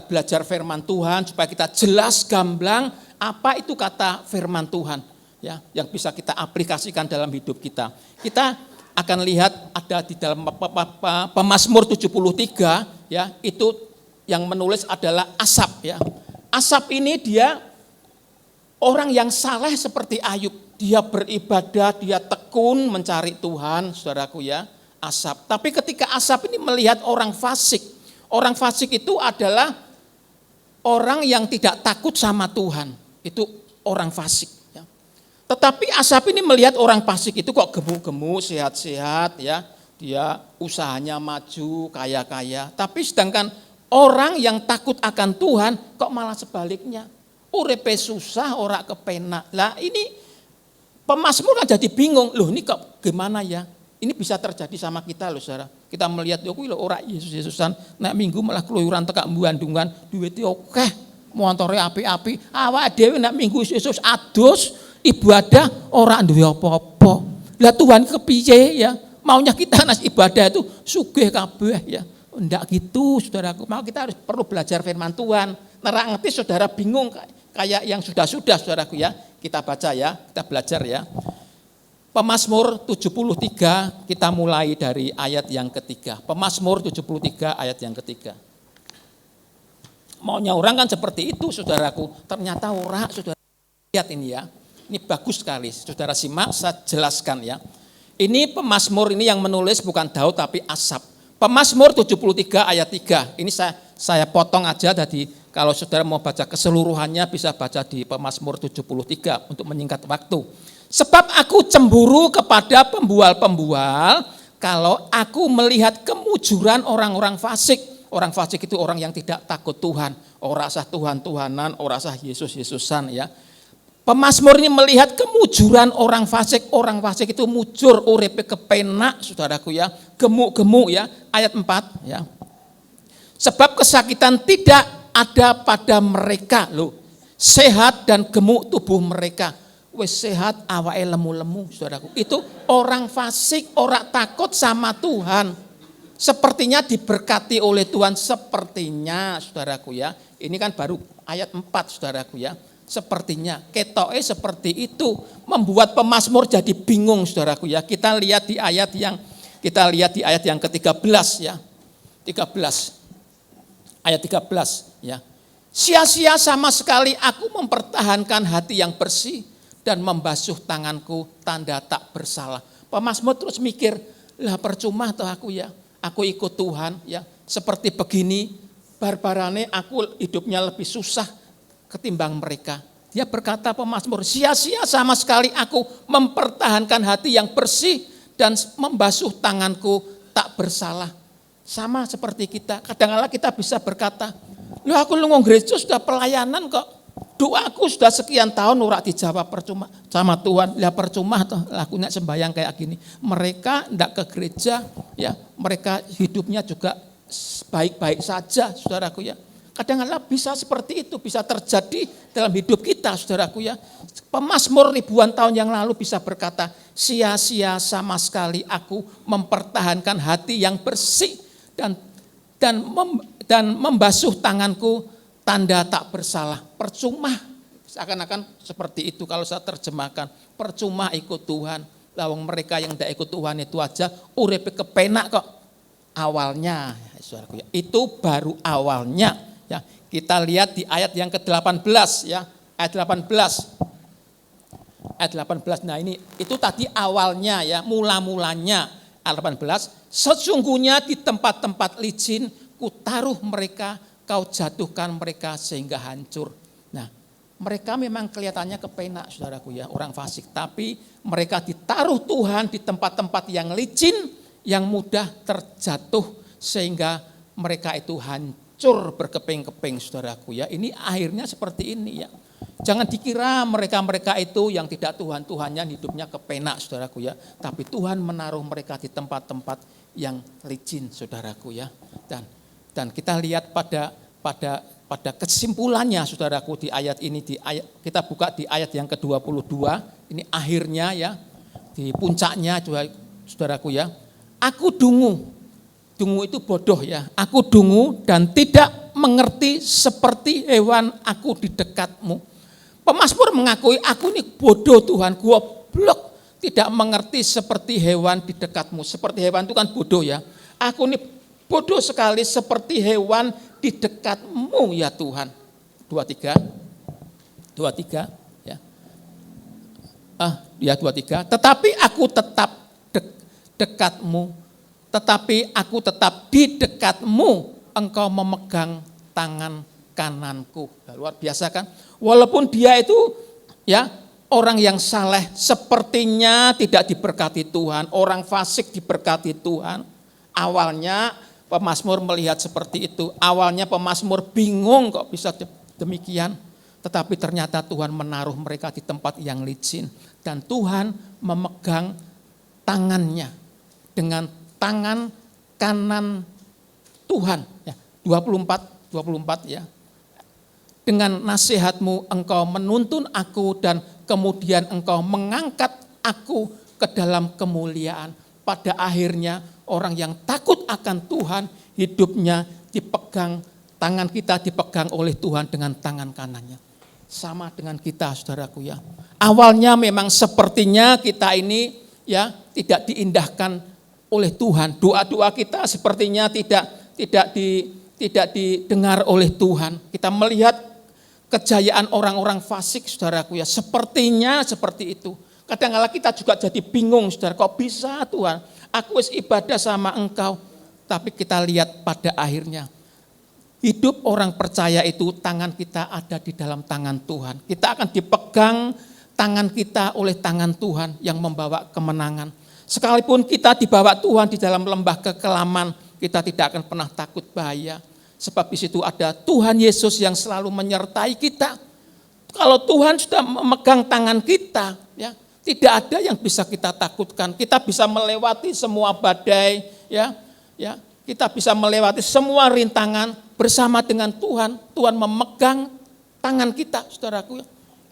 belajar firman Tuhan supaya kita jelas gamblang apa itu kata firman Tuhan ya, yang bisa kita aplikasikan dalam hidup kita. Kita akan lihat ada di dalam Pemazmur 73 ya, itu yang menulis adalah Asaf ya. Asaf ini dia orang yang saleh seperti Ayub. Dia beribadah, dia tekun mencari Tuhan, saudaraku ya, Asaf. Tapi ketika Asaf ini melihat orang fasik itu adalah orang yang tidak takut sama Tuhan. Itu orang fasik. Ya. Tetapi Asaf ini melihat orang fasik itu kok gemuk-gemuk, sehat-sehat ya. Dia usahanya maju, kaya-kaya. Tapi sedangkan orang yang takut akan Tuhan kok malah sebaliknya. Urepe susah, ora kepenak. Lah ini Pemazmur kan jadi bingung, loh ini kok gimana ya? Ini bisa terjadi sama kita loh saudara. Kita melihat, yo kuwi lho ora Yesus-Yesusan, nek minggu malah keluyuran tekak mbandungan, duwite akeh, montore api-api, awake dhewe nek minggu Yesus adus ibadah ora duwe apa-apa. Lah Tuhan kepiye ya? Maunya kita nas ibadah itu sugih kabeh ya. Enggak gitu saudaraku. Mau kita harus perlu belajar firman Tuhan. Nerang ngerti saudara bingung kayak yang sudah-sudah saudaraku ya. Kita baca ya, kita belajar ya. Pemazmur 73 kita mulai dari ayat yang ketiga. Pemazmur 73 ayat yang ketiga. Maunya orang kan seperti itu saudaraku. Ternyata orang saudara lihat ini ya. Ini bagus sekali. Saudara simak, saya jelaskan ya. Ini Pemazmur ini yang menulis bukan Daud tapi Asaf. Pemazmur 73 ayat 3. Ini saya potong aja tadi. Kalau saudara mau baca keseluruhannya bisa baca di Pemazmur 73 untuk menyingkat waktu. Sebab aku cemburu kepada pembual-pembual kalau aku melihat kemujuran orang-orang fasik. Orang fasik itu orang yang tidak takut Tuhan. Ora sah Tuhan-Tuhanan, ora sah Yesus-Yesusan ya. Pemazmur ini melihat kemujuran orang fasik. Orang fasik itu mujur, urepe kepenak saudaraku ya. Gemuk-gemuk ya, ayat 4 ya. Sebab kesakitan tidak ada pada mereka loh. Sehat dan gemuk tubuh mereka. Wes sehat awake lemu-lemu saudaraku. Itu orang fasik, orang takut sama Tuhan. Sepertinya diberkati oleh Tuhan, sepertinya saudaraku ya. Ini kan baru ayat 4 saudaraku ya. Sepertinya, ketoke seperti itu membuat pemazmur jadi bingung saudaraku ya. Kita lihat di ayat yang ke-13 ya. 13. Ayat 13 ya. Sia-sia sama sekali aku mempertahankan hati yang bersih dan membasuh tanganku tanda tak bersalah. Pemazmur terus mikir, lah percuma toh aku ya. Aku ikut Tuhan ya. Seperti begini, barbarane aku hidupnya lebih susah ketimbang mereka. Dia berkata pemazmur, sia-sia sama sekali aku mempertahankan hati yang bersih dan membasuh tanganku tak bersalah. Sama seperti kita, kadang-kadang kita bisa berkata, loh aku lu ngomong gereja sudah pelayanan kok, doaku sudah sekian tahun ora dijawab percuma sama Tuhan, ya percuma toh lakunya sembahyang kayak gini. Mereka ndak ke gereja, ya mereka hidupnya juga baik-baik saja, saudaraku ya. Kadang-kadang bisa seperti itu, bisa terjadi dalam hidup kita, saudaraku ya. Pemazmur ribuan tahun yang lalu bisa berkata, sia-sia sama sekali aku mempertahankan hati yang bersih dan membasuh tanganku tanda tak bersalah. Percuma Seakan-akan seperti itu kalau saya terjemahkan. Percuma ikut Tuhan. Lawang mereka yang tidak ikut Tuhan itu aja uripe kepenak kok. Awalnya, saudaraku ya. Itu baru awalnya ya. Kita lihat di ayat yang ke-18 ya. Ayat 18. Ayat 18. Nah, ini itu tadi awalnya ya, mula-mulanya. Ayat 18. Sesungguhnya di tempat-tempat licin kutaruh mereka, kau jatuhkan mereka sehingga hancur. Nah, mereka memang kelihatannya kepenak, saudaraku ya, orang fasik. Tapi mereka ditaruh Tuhan di tempat-tempat yang licin, yang mudah terjatuh sehingga mereka itu hancur berkeping-keping, saudaraku ya. Ini akhirnya seperti ini ya. Jangan dikira mereka-mereka itu yang tidak Tuhan-Tuhannya hidupnya kepenak, saudaraku ya. Tapi Tuhan menaruh mereka di tempat-tempat yang licin, saudaraku ya. Dan kita lihat pada kesimpulannya, saudaraku, di ayat ini, kita buka di ayat yang ke-22, ini akhirnya ya, di puncaknya, saudaraku ya. Aku dungu itu bodoh ya, aku dungu dan tidak mengerti seperti hewan aku di dekatmu. Pemazmur mengakui, aku ini bodoh Tuhan, goblok, tidak mengerti seperti hewan di dekatmu. Seperti hewan itu kan bodoh ya, aku ini bodoh sekali seperti hewan di dekatmu ya Tuhan. 23 ya. 23. Tetapi aku tetap dekatmu, tetapi aku tetap di dekatmu, engkau memegang tangan kananku. Nah, luar biasa kan? Walaupun dia itu ya orang yang saleh, sepertinya tidak diberkati Tuhan, orang fasik diberkati Tuhan. Awalnya pemazmur melihat seperti itu. Awalnya pemazmur bingung kok bisa demikian. Tetapi ternyata Tuhan menaruh mereka di tempat yang licin. Dan Tuhan memegang tangannya dengan tangan kanan Tuhan. Ya, 24 ya. Dengan nasihatmu engkau menuntun aku dan kemudian engkau mengangkat aku ke dalam kemuliaan. Pada akhirnya orang yang takut akan Tuhan, hidupnya dipegang, tangan kita dipegang oleh Tuhan dengan tangan kanannya. Sama dengan kita, saudaraku ya. Awalnya memang sepertinya kita ini ya tidak diindahkan oleh Tuhan. Doa-doa kita sepertinya tidak didengar oleh Tuhan. Kita melihat kejayaan orang-orang fasik, saudaraku ya, sepertinya seperti itu. Kadang-kala kita juga jadi bingung, saudara, kok bisa Tuhan, aku ibadah sama engkau. Tapi kita lihat pada akhirnya, hidup orang percaya itu tangan kita ada di dalam tangan Tuhan. Kita akan dipegang tangan kita oleh tangan Tuhan yang membawa kemenangan. Sekalipun kita dibawa Tuhan di dalam lembah kekelaman, kita tidak akan pernah takut bahaya. Sebab di situ ada Tuhan Yesus yang selalu menyertai kita. Kalau Tuhan sudah memegang tangan kita, ya, tidak ada yang bisa kita takutkan. Kita bisa melewati semua badai, ya, kita bisa melewati semua rintangan bersama dengan Tuhan. Tuhan memegang tangan kita, saudaraku.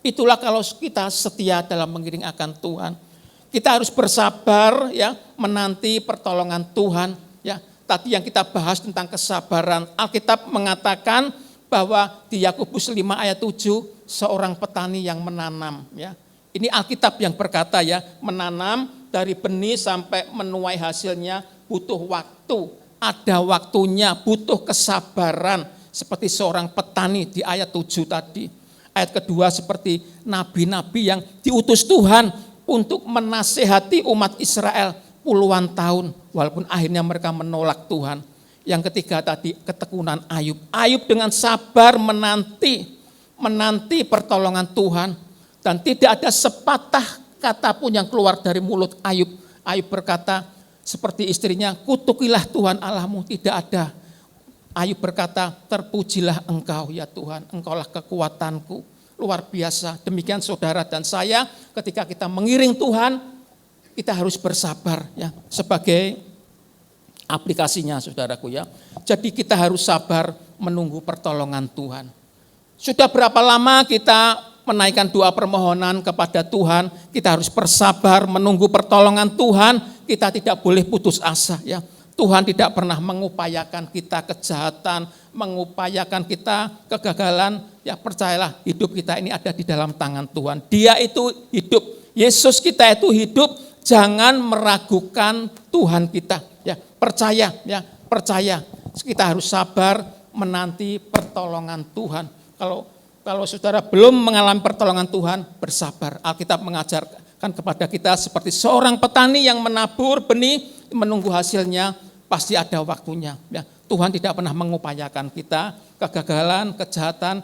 Itulah kalau kita setia dalam mengiring akan Tuhan. Kita harus bersabar, ya, menanti pertolongan Tuhan, ya. Tadi yang kita bahas tentang kesabaran, Alkitab mengatakan bahwa di Yakobus 5 ayat 7, seorang petani yang menanam. Ya. Ini Alkitab yang berkata ya, menanam dari benih sampai menuai hasilnya butuh waktu. Ada waktunya, butuh kesabaran. Seperti seorang petani di ayat 7 tadi. Ayat kedua seperti nabi-nabi yang diutus Tuhan untuk menasehati umat Israel puluhan tahun, walaupun akhirnya mereka menolak Tuhan. Yang ketiga tadi ketekunan Ayub. Ayub dengan sabar menanti pertolongan Tuhan. Dan tidak ada sepatah kata pun yang keluar dari mulut Ayub. Ayub berkata seperti istrinya, kutukilah Tuhan Allahmu. Tidak ada. Ayub berkata, terpujilah engkau ya Tuhan, engkaulah kekuatanku. Luar biasa. Demikian saudara dan saya, ketika kita mengiring Tuhan, kita harus bersabar ya, sebagai aplikasinya saudaraku ya. Jadi kita harus sabar menunggu pertolongan Tuhan. Sudah berapa lama kita menaikkan doa permohonan kepada Tuhan, kita harus bersabar menunggu pertolongan Tuhan, kita tidak boleh putus asa ya. Tuhan tidak pernah mengupayakan kita kejahatan, mengupayakan kita kegagalan, ya percayalah hidup kita ini ada di dalam tangan Tuhan. Dia itu hidup, Yesus kita itu hidup, jangan meragukan Tuhan kita. Ya, percaya, ya, percaya. Kita harus sabar menanti pertolongan Tuhan. Kalau saudara belum mengalami pertolongan Tuhan, bersabar. Alkitab mengajarkan kepada kita seperti seorang petani yang menabur benih, menunggu hasilnya, pasti ada waktunya. Ya, Tuhan tidak pernah mengupayakan kita, kegagalan, kejahatan.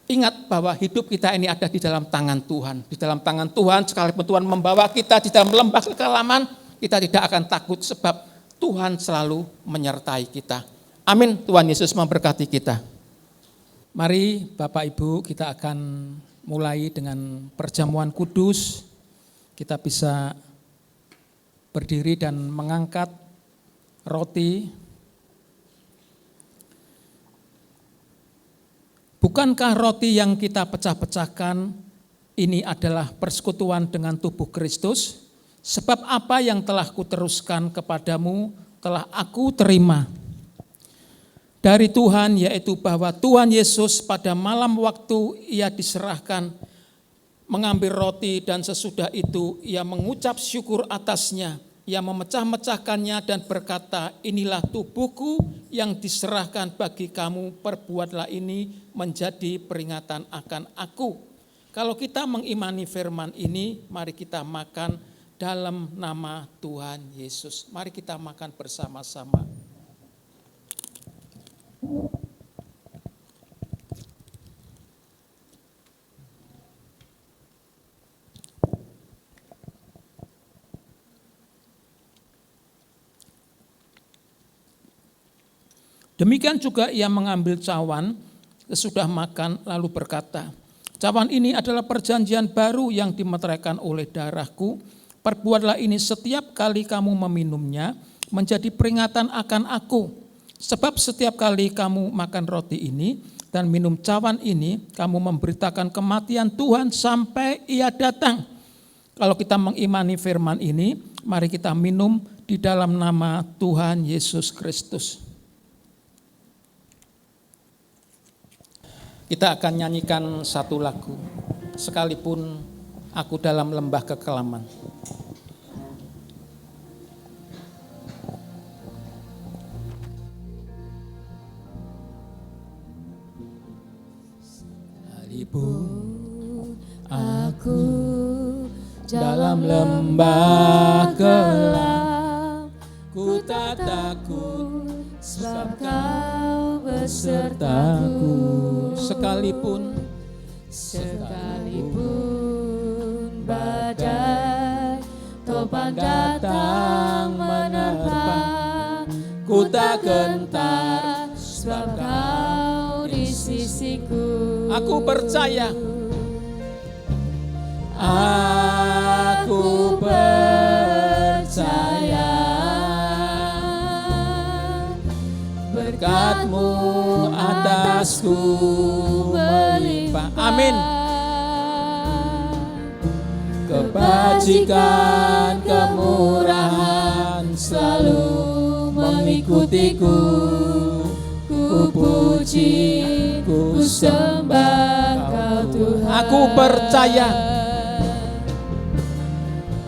Ingat bahwa hidup kita ini ada di dalam tangan Tuhan. Di dalam tangan Tuhan, sekalipun Tuhan membawa kita di dalam lembah kekelaman, kita tidak akan takut sebab Tuhan selalu menyertai kita. Amin. Tuhan Yesus memberkati kita. Mari Bapak Ibu, kita akan mulai dengan perjamuan kudus. Kita bisa berdiri dan mengangkat roti. Bukankah roti yang kita pecah-pecahkan ini adalah persekutuan dengan tubuh Kristus? Sebab apa yang telah kuteruskan kepadamu telah aku terima dari Tuhan, yaitu bahwa Tuhan Yesus pada malam waktu ia diserahkan mengambil roti dan sesudah itu ia mengucap syukur atasnya. Ia memecah-mecahkannya dan berkata, inilah tubuhku yang diserahkan bagi kamu, perbuatlah ini menjadi peringatan akan aku. Kalau kita mengimani firman ini, mari kita makan dalam nama Tuhan Yesus. Mari kita makan bersama-sama. Demikian juga ia mengambil cawan sesudah makan lalu berkata, cawan ini adalah perjanjian baru yang dimeteraikan oleh darahku. Perbuatlah ini setiap kali kamu meminumnya menjadi peringatan akan aku. Sebab setiap kali kamu makan roti ini dan minum cawan ini, kamu memberitakan kematian Tuhan sampai ia datang. Kalau kita mengimani firman ini, mari kita minum di dalam nama Tuhan Yesus Kristus. Kita akan nyanyikan satu lagu, sekalipun aku dalam lembah kekelaman. Sekalipun aku dalam lembah gelap, ku tak takut sebab Kau besertaku. Sekalipun badai topan datang menerpa, ku tak gentar sebab Kau di sisiku. Aku percaya, aku percaya, berkat-Mu atasku melimpah. Amin. Kebajikan, kemurahan selalu mengikutiku. Ku puji, ku sembah Kau Tuhan. Aku percaya,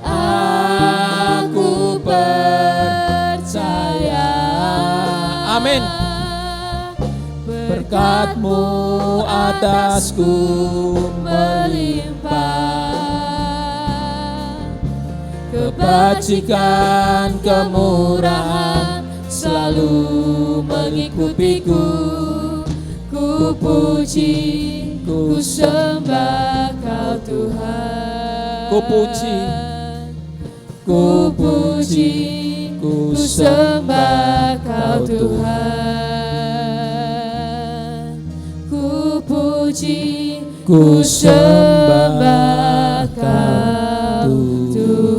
aku percaya. Amin. Berkat-Mu atasku melimpah. Kebajikan, kemurahan selalu mengikutiku. Ku puji, ku sembah Kau Tuhan. Ku puji, ku puji, ku sembah Kau Tuhan. Ku puji, ku sembah Kau Tuhan.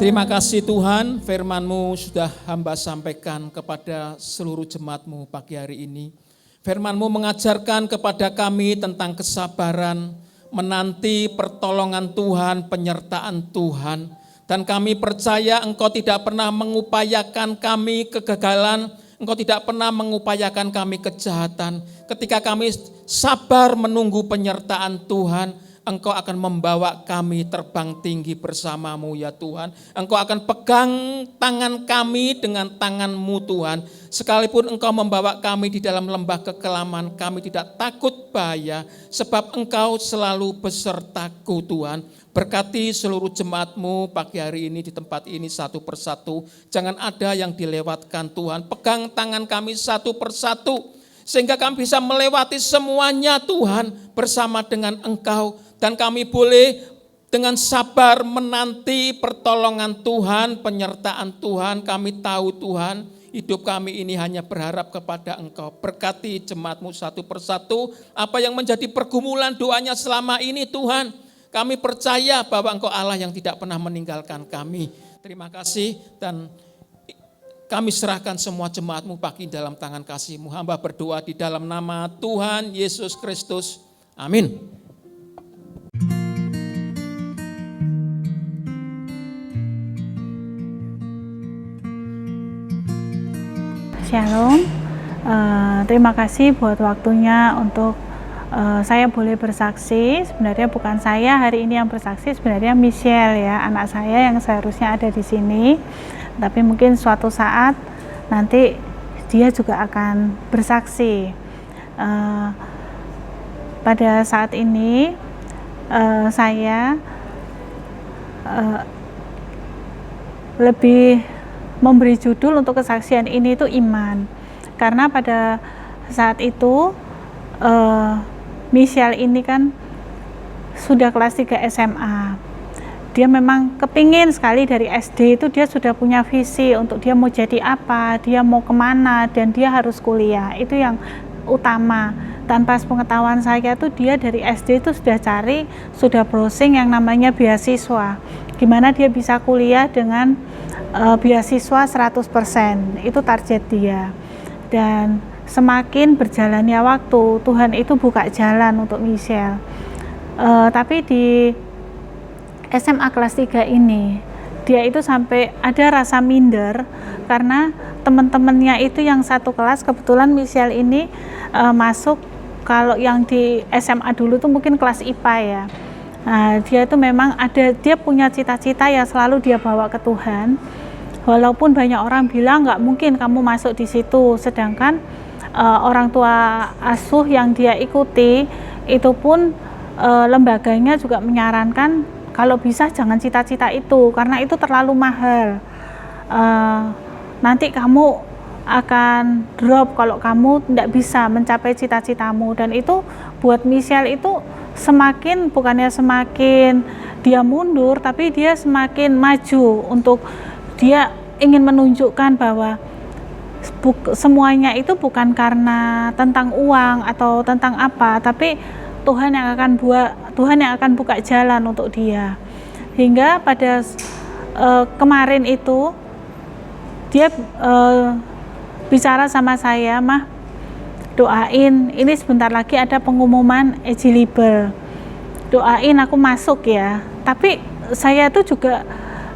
Terima kasih Tuhan, firman-Mu sudah hamba sampaikan kepada seluruh jemaat-Mu pagi hari ini. Firman-Mu mengajarkan kepada kami tentang kesabaran, menanti pertolongan Tuhan, penyertaan Tuhan. Dan kami percaya Engkau tidak pernah mengupayakan kami kegagalan, Engkau tidak pernah mengupayakan kami kejahatan. Ketika kami sabar menunggu penyertaan Tuhan, Engkau akan membawa kami terbang tinggi bersama-Mu ya Tuhan. Engkau akan pegang tangan kami dengan tangan-Mu Tuhan. Sekalipun Engkau membawa kami di dalam lembah kekelaman, kami tidak takut bahaya, sebab Engkau selalu besertaku Tuhan. Berkati seluruh jemaat-Mu pagi hari ini di tempat ini satu persatu. Jangan ada yang dilewatkan Tuhan. Pegang tangan kami satu persatu, sehingga kami bisa melewati semuanya Tuhan bersama dengan Engkau. Dan kami boleh dengan sabar menanti pertolongan Tuhan, penyertaan Tuhan. Kami tahu Tuhan, hidup kami ini hanya berharap kepada Engkau. Berkati jemaat-Mu satu persatu, apa yang menjadi pergumulan doanya selama ini Tuhan. Kami percaya bahwa Engkau Allah yang tidak pernah meninggalkan kami. Terima kasih dan kami serahkan semua jemaat-Mu pagi dalam tangan kasih-Mu. Hamba berdoa di dalam nama Tuhan Yesus Kristus. Amin. Shalom, terima kasih buat waktunya untuk saya boleh bersaksi. Sebenarnya bukan saya hari ini yang bersaksi, sebenarnya Michelle ya, anak saya yang seharusnya ada di sini. Tapi mungkin suatu saat nanti dia juga akan bersaksi. Pada saat ini saya lebih memberi judul untuk kesaksian ini itu iman, karena pada saat itu Michelle ini kan sudah kelas 3 SMA. Dia memang kepingin sekali dari SD itu, dia sudah punya visi untuk dia mau jadi apa, dia mau kemana, dan dia harus kuliah, itu yang utama. Tanpa pengetahuan saya tuh dia dari SD itu sudah browsing yang namanya beasiswa, gimana dia bisa kuliah dengan beasiswa 100%, itu target dia. Dan semakin berjalannya waktu, Tuhan itu buka jalan untuk Michelle. Tapi di SMA kelas 3 ini, dia itu sampai ada rasa minder, karena teman-temannya itu yang satu kelas, kebetulan Michelle ini masuk, kalau yang di SMA dulu tuh mungkin kelas IPA ya. Nah, dia itu memang dia punya cita-cita yang selalu dia bawa ke Tuhan. Walaupun banyak orang bilang nggak mungkin kamu masuk di situ, sedangkan orang tua asuh yang dia ikuti itu pun lembaganya juga menyarankan kalau bisa jangan cita-cita itu, karena itu terlalu mahal. Nanti kamu akan drop kalau kamu tidak bisa mencapai cita-citamu. Dan itu buat Michelle itu bukannya semakin dia mundur, tapi dia semakin maju untuk dia ingin menunjukkan bahwa semuanya itu bukan karena tentang uang atau tentang apa, tapi Tuhan yang akan buka jalan untuk dia. Hingga pada kemarin itu dia bicara sama saya, "Mah, doain, ini sebentar lagi ada pengumuman eligible. Doain aku masuk ya." Tapi saya tuh juga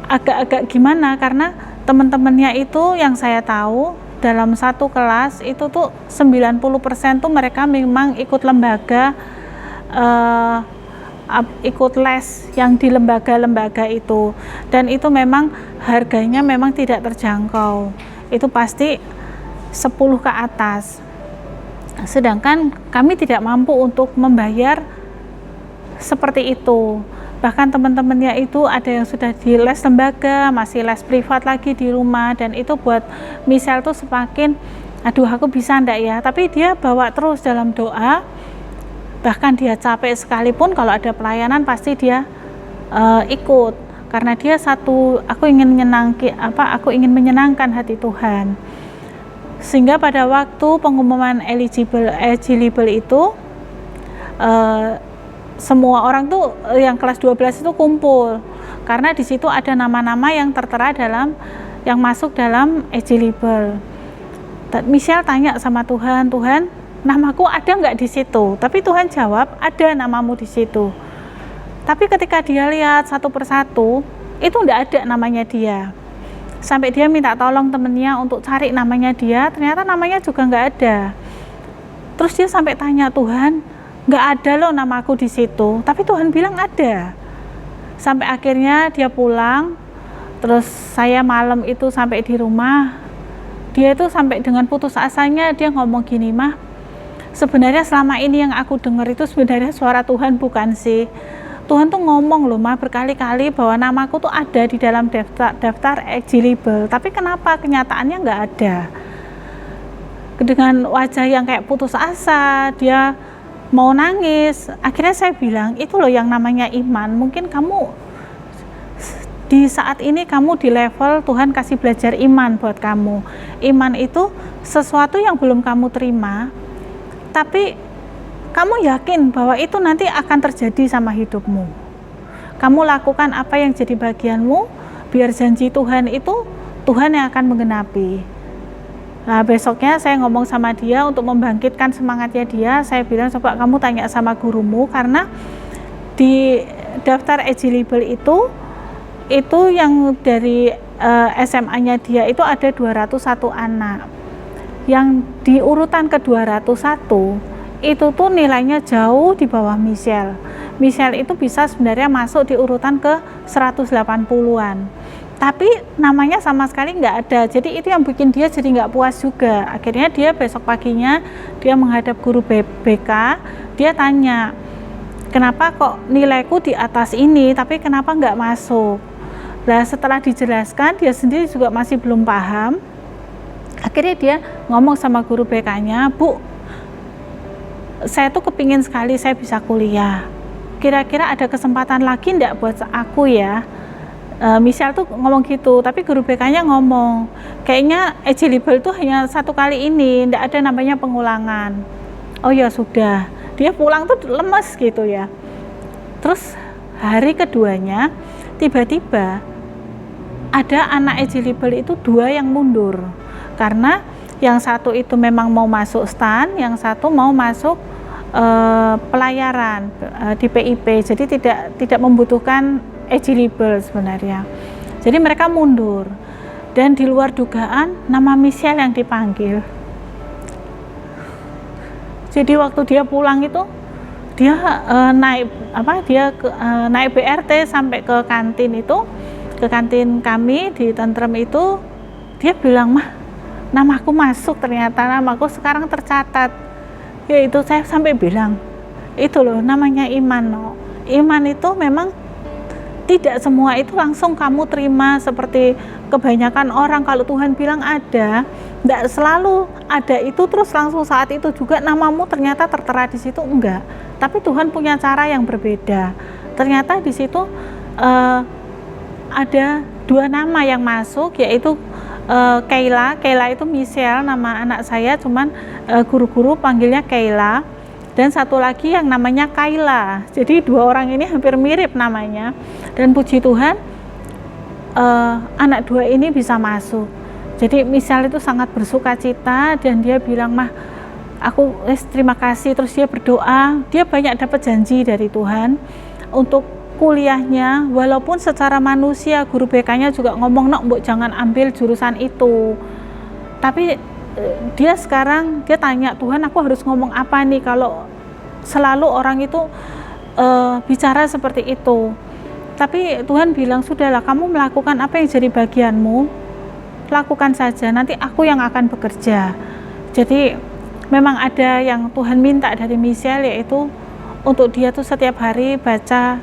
agak-agak gimana, karena teman-temannya itu yang saya tahu dalam satu kelas itu tuh 90% tuh mereka memang ikut lembaga, ikut les yang di lembaga-lembaga itu, dan itu memang harganya memang tidak terjangkau, itu pasti 10 ke atas. Sedangkan kami tidak mampu untuk membayar seperti itu. Bahkan teman-temannya itu ada yang sudah di les lembaga, masih les privat lagi di rumah, dan itu buat Michelle tuh semakin, aduh aku bisa enggak ya, tapi dia bawa terus dalam doa. Bahkan dia capek sekalipun kalau ada pelayanan pasti dia ikut, karena dia aku ingin menyenangkan hati Tuhan. Sehingga pada waktu pengumuman eligible itu semua orang tuh yang kelas 12 itu kumpul, karena di situ ada nama-nama yang tertera yang masuk dalam eligible. Michelle tanya sama Tuhan, "Tuhan, namaku ada nggak di situ?" Tapi Tuhan jawab, "Ada namamu di situ." Tapi ketika dia lihat satu persatu, itu nggak ada namanya dia. Sampai dia minta tolong temennya untuk cari namanya dia, ternyata namanya juga nggak ada. Terus dia sampai tanya, Tuhan, nggak ada loh namaku di situ, tapi Tuhan bilang ada. Sampai akhirnya dia pulang, terus saya malam itu sampai di rumah, dia itu sampai dengan putus asanya, dia ngomong gini, Mah, sebenarnya selama ini yang aku dengar itu sebenarnya suara Tuhan bukan sih. Tuhan tuh ngomong loh, Mah, berkali-kali bahwa namaku tuh ada di dalam daftar eligible, tapi kenapa kenyataannya nggak ada. Dengan wajah yang kayak putus asa, dia mau nangis. Akhirnya saya bilang, itu loh yang namanya iman. Mungkin kamu di saat ini kamu di level Tuhan kasih belajar iman buat kamu. Iman itu sesuatu yang belum kamu terima, tapi kamu yakin bahwa itu nanti akan terjadi sama hidupmu. Kamu lakukan apa yang jadi bagianmu, biar janji Tuhan itu Tuhan yang akan menggenapi. Nah, besoknya saya ngomong sama dia untuk membangkitkan semangatnya dia. Saya bilang, coba kamu tanya sama gurumu, karena di daftar eligible itu yang dari SMA-nya dia itu ada 201 anak. Yang di urutan ke 201 itu tuh nilainya jauh di bawah Michelle. Michelle itu bisa sebenarnya masuk di urutan ke 180-an. Tapi namanya sama sekali nggak ada, jadi itu yang bikin dia jadi nggak puas juga. Akhirnya dia besok paginya dia menghadap guru BK, dia tanya, kenapa kok nilaiku di atas ini tapi kenapa nggak masuk. Nah, setelah dijelaskan dia sendiri juga masih belum paham. Akhirnya dia ngomong sama guru BK-nya, Bu, saya tuh kepingin sekali saya bisa kuliah, kira-kira ada kesempatan lagi nggak buat aku ya. Michelle tuh ngomong gitu, tapi guru BK-nya ngomong, kayaknya eligible tuh hanya satu kali ini, nggak ada namanya pengulangan. Oh ya sudah, dia pulang tuh lemes gitu ya. Terus hari keduanya, tiba-tiba ada anak eligible itu 2 yang mundur, karena yang satu itu memang mau masuk STAN, yang satu mau masuk pelayaran di PIP, jadi tidak membutuhkan eligible sebenarnya. Jadi mereka mundur, dan di luar dugaan nama Michelle yang dipanggil. Jadi waktu dia pulang itu dia naik BRT sampai ke kantin kami di Tentrem itu, dia bilang, Mah, namaku masuk, ternyata namaku sekarang tercatat. Yaitu saya sampai bilang, itu loh namanya iman. Iman itu memang tidak semua itu langsung kamu terima seperti kebanyakan orang. Kalau Tuhan bilang ada, tidak selalu ada itu terus langsung saat itu juga namamu ternyata tertera di situ, enggak. Tapi Tuhan punya cara yang berbeda. Ternyata di situ ada 2 nama yang masuk, yaitu Kayla itu Michelle nama anak saya, cuman guru-guru panggilnya Kayla. Dan satu lagi yang namanya Kayla. Jadi 2 orang ini hampir mirip namanya. Dan puji Tuhan, anak 2 ini bisa masuk. Jadi Michelle itu sangat bersuka cita, dan dia bilang, Mah, aku terima kasih. Terus dia berdoa, dia banyak dapat janji dari Tuhan untuk kuliahnya. Walaupun secara manusia guru BK-nya juga ngomong, Nok, Mbok jangan ambil jurusan itu. Tapi dia sekarang dia tanya, Tuhan, aku harus ngomong apa nih kalau selalu orang itu bicara seperti itu. Tapi Tuhan bilang, sudahlah, kamu melakukan apa yang jadi bagianmu, lakukan saja, nanti aku yang akan bekerja. Jadi memang ada yang Tuhan minta dari Michelle, yaitu untuk dia tuh setiap hari baca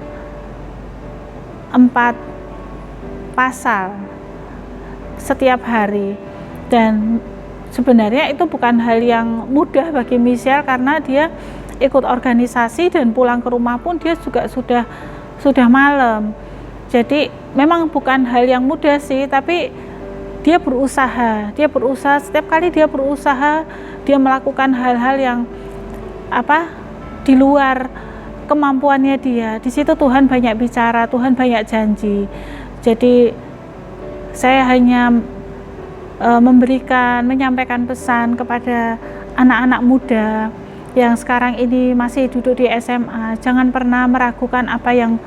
4 pasal setiap hari. Dan sebenarnya itu bukan hal yang mudah bagi Michelle, karena dia ikut organisasi dan pulang ke rumah pun dia juga sudah malam. Jadi memang bukan hal yang mudah sih, tapi dia berusaha setiap kali dia berusaha, dia melakukan hal-hal yang di luar kemampuannya dia. Di situ Tuhan banyak bicara, Tuhan banyak janji. Jadi saya hanya menyampaikan pesan kepada anak-anak muda yang sekarang ini masih duduk di SMA, jangan pernah meragukan apa yang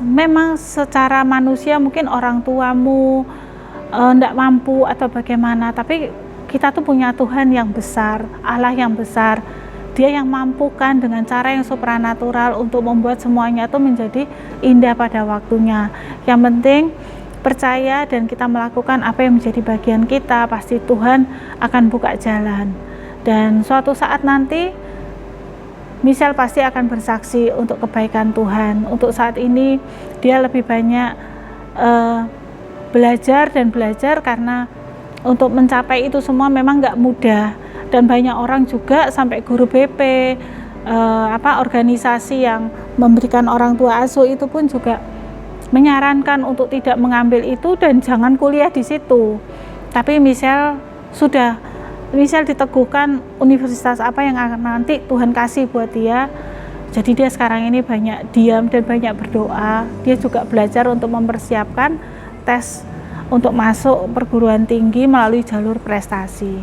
memang secara manusia mungkin orang tuamu enggak mampu atau bagaimana, tapi kita tuh punya Tuhan yang besar, Allah yang besar. Dia yang mampukan dengan cara yang supranatural untuk membuat semuanya itu menjadi indah pada waktunya. Yang penting percaya dan kita melakukan apa yang menjadi bagian kita, pasti Tuhan akan buka jalan. Dan suatu saat nanti Michelle pasti akan bersaksi untuk kebaikan Tuhan. Untuk saat ini dia lebih banyak belajar karena untuk mencapai itu semua memang nggak mudah, dan banyak orang juga sampai guru BP, organisasi yang memberikan orang tua asuh itu pun juga menyarankan untuk tidak mengambil itu dan jangan kuliah di situ. Tapi Michelle diteguhkan universitas apa yang akan nanti Tuhan kasih buat dia. Jadi dia sekarang ini banyak diam dan banyak berdoa. Dia juga belajar untuk mempersiapkan tes untuk masuk perguruan tinggi melalui jalur prestasi.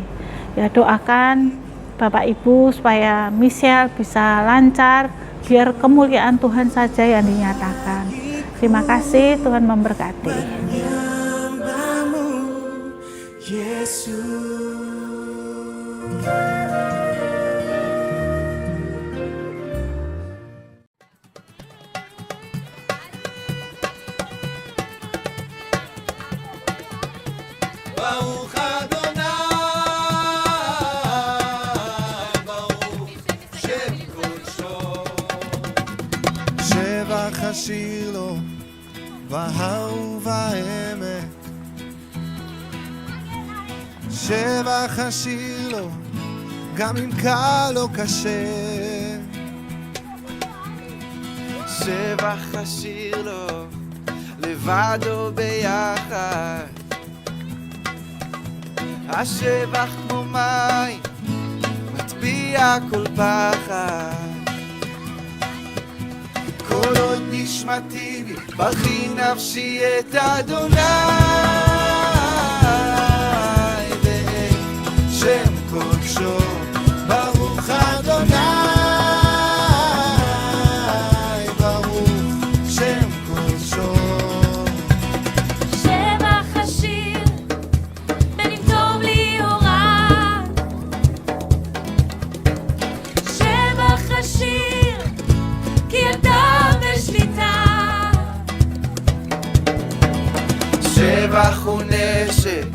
Ya, doakan Bapak Ibu supaya Michelle bisa lancar, biar kemuliaan Tuhan saja yang dinyatakan. Terima kasih, Tuhan memberkati. שבח השיר לו בהר ובעמק, שבח השיר לו גם אם קל או קשה, שבח השיר לו לבד או ביחד, השבח כמו מים מטביע כל פחד, כל עוד נשמתי בי ברכי נפשי את אדוני, ואת שם קודשו ברוך אדוני, ברוך שם קודשו. שבח השיר בין אם טוב לי או רע, שבח השיר כי אתה בשליטה, שבח הוא נשק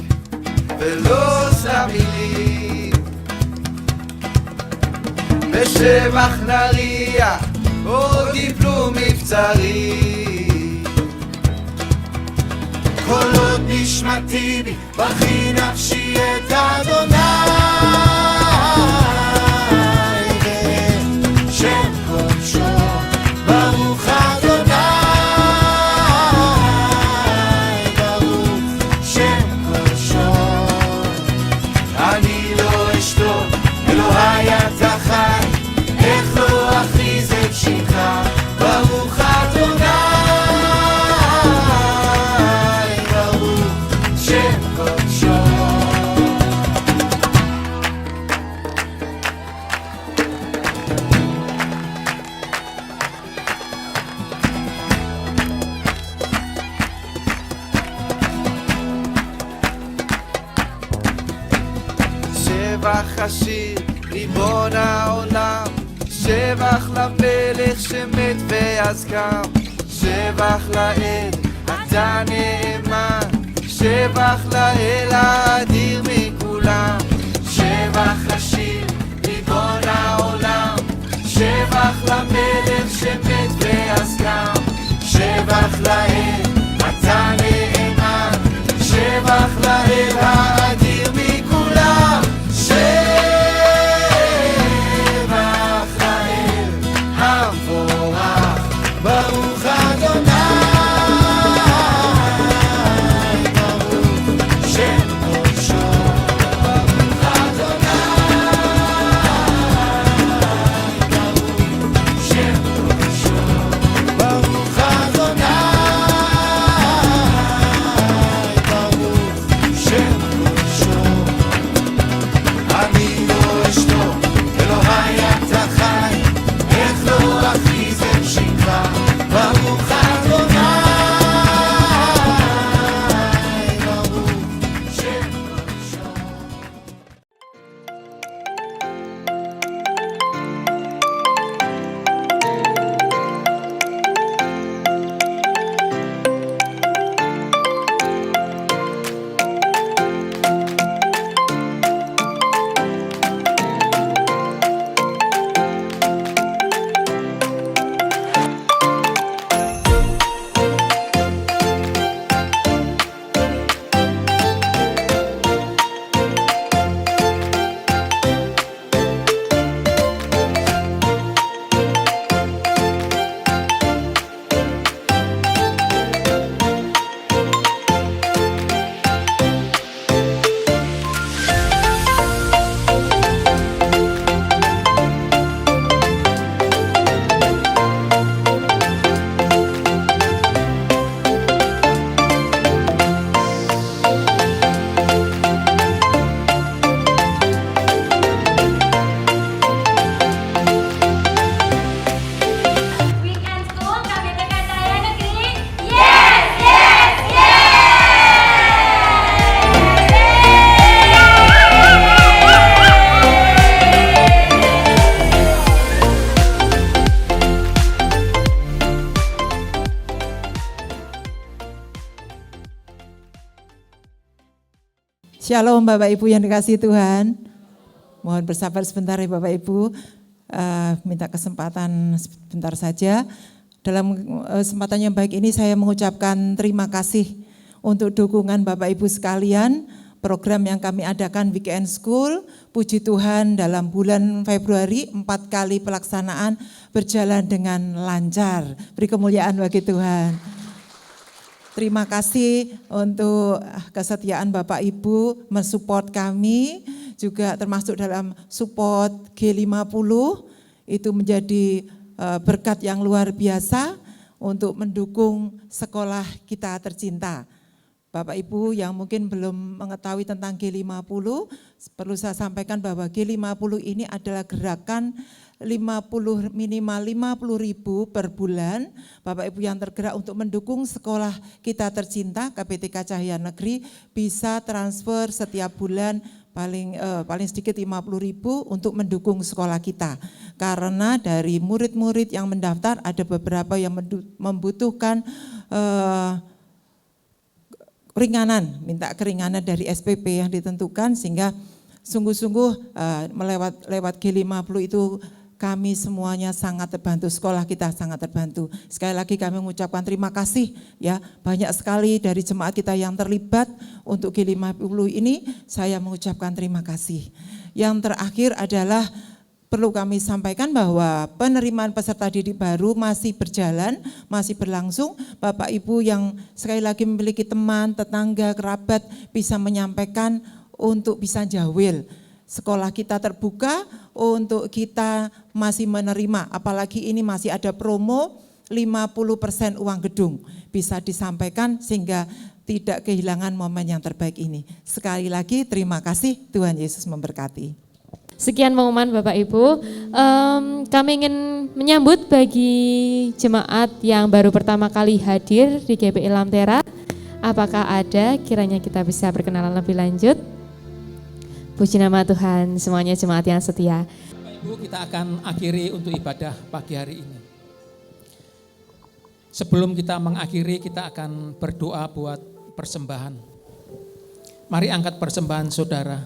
ולא סתם מילים, בשבח נריע עוד יפלו מבצרים, כל עוד נשמתי בי ברכי נפשי את אדוני, ואת שם קודשו ברוך אדוני, ברוך שם קודשו. אני לא אשתוק, אלוהי אתה חי, איך לא אכריז את שמך, ברוך אדוני, ברוך שם קודשו. שבח השיר ריבון העולם, שבח למלך שמת ואז קם, שבח לאל אתה נאמן, שבח לאל האדיר מכולם, שבח השיר ריבון העולם, שבח למלך שמת ואז קם, שבח לאל אתה נאמן, שבח לאל האדיר מכולם, שבח לאל המבורך ברוך אדוני, ברוך שם קודשו ברוך אדוני, ברוך שם קודשו ברוך Shalom Bapak Ibu yang dikasihi Tuhan. Mohon bersabar sebentar ya Bapak Ibu. Minta kesempatan sebentar saja. Dalam kesempatan yang baik ini saya mengucapkan terima kasih untuk dukungan Bapak Ibu sekalian. Program yang kami adakan Weekend School, puji Tuhan dalam bulan Februari 4 kali pelaksanaan berjalan dengan lancar. Beri kemuliaan bagi Tuhan. Terima kasih untuk kesetiaan Bapak Ibu mensupport kami, juga termasuk dalam support G50, itu menjadi berkat yang luar biasa untuk mendukung sekolah kita tercinta. Bapak Ibu yang mungkin belum mengetahui tentang G50, perlu saya sampaikan bahwa G50 ini adalah gerakan minimal 50.000 per bulan. Bapak Ibu yang tergerak untuk mendukung sekolah kita tercinta KPTK Cahaya Negeri bisa transfer setiap bulan paling sedikit 50.000 untuk mendukung sekolah kita. Karena dari murid-murid yang mendaftar ada beberapa yang membutuhkan minta keringanan dari SPP yang ditentukan, sehingga sungguh-sungguh lewat G50 itu kami semuanya sangat terbantu, sekolah kita sangat terbantu. Sekali lagi kami mengucapkan terima kasih ya, banyak sekali dari jemaat kita yang terlibat untuk G50 ini, saya mengucapkan terima kasih. Yang terakhir adalah perlu kami sampaikan bahwa penerimaan peserta didik baru masih berjalan, masih berlangsung. Bapak Ibu yang sekali lagi memiliki teman, tetangga, kerabat bisa menyampaikan untuk bisa jawil. Sekolah kita terbuka untuk kita masih menerima, apalagi ini masih ada promo 50% uang gedung. Bisa disampaikan sehingga tidak kehilangan momen yang terbaik ini. Sekali lagi terima kasih, Tuhan Yesus memberkati. Sekian pengumuman Bapak Ibu, kami ingin menyambut bagi jemaat yang baru pertama kali hadir di GPI Lamtera. Apakah ada, kiranya kita bisa berkenalan lebih lanjut. Puji nama Tuhan, semuanya jemaat yang setia. Bapak Ibu, kita akan akhiri untuk ibadah pagi hari ini. Sebelum kita mengakhiri, kita akan berdoa buat persembahan. Mari angkat persembahan saudara.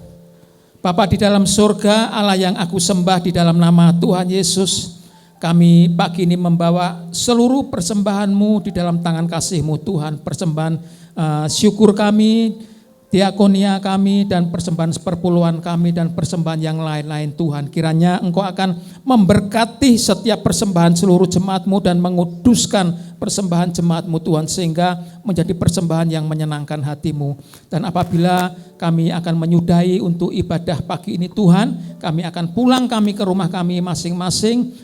Bapa di dalam surga, Allah yang aku sembah di dalam nama Tuhan Yesus, kami pagi ini membawa seluruh persembahan-Mu di dalam tangan kasih-Mu Tuhan, persembahan syukur kami, diakonia kami, dan persembahan seperpuluhan kami, dan persembahan yang lain-lain Tuhan. Kiranya Engkau akan memberkati setiap persembahan seluruh jemaat-Mu dan menguduskan persembahan jemaat-Mu Tuhan, sehingga menjadi persembahan yang menyenangkan hati-Mu. Dan apabila kami akan menyudahi untuk ibadah pagi ini Tuhan, kami akan pulang kami ke rumah kami masing-masing.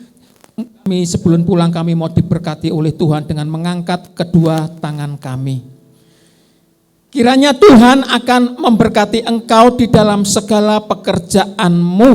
Kami sebelum pulang kami mau diberkati oleh Tuhan dengan mengangkat kedua tangan kami. Kiranya Tuhan akan memberkati engkau di dalam segala pekerjaan-Mu.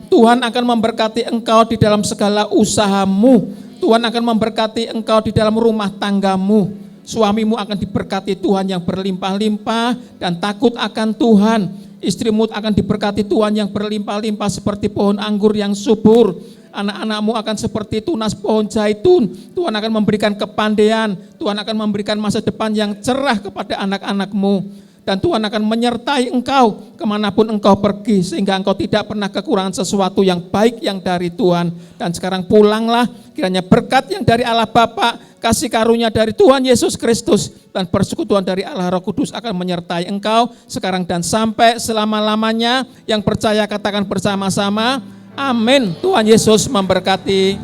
Tuhan akan memberkati engkau di dalam segala usaha-Mu. Tuhan akan memberkati engkau di dalam rumah tangga-Mu. Suamimu akan diberkati Tuhan yang berlimpah-limpah dan takut akan Tuhan. Istrimu akan diberkati Tuhan yang berlimpah-limpah seperti pohon anggur yang subur. Anak-anakmu akan seperti tunas pohon zaitun. Tuhan akan memberikan kepandaian, Tuhan akan memberikan masa depan yang cerah kepada anak-anakmu. Dan Tuhan akan menyertai engkau kemanapun engkau pergi, sehingga engkau tidak pernah kekurangan sesuatu yang baik yang dari Tuhan. Dan sekarang pulanglah, kiranya berkat yang dari Allah Bapa, kasih karunia dari Tuhan Yesus Kristus, dan persekutuan dari Allah Roh Kudus akan menyertai engkau sekarang dan sampai selama-lamanya. Yang percaya katakan bersama-sama, amin. Tuhan Yesus memberkati.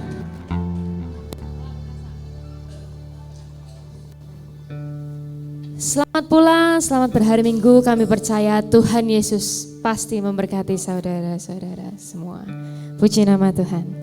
Selamat pulang, selamat berhari Minggu. Kami percaya Tuhan Yesus pasti memberkati saudara-saudara semua. Puji nama Tuhan.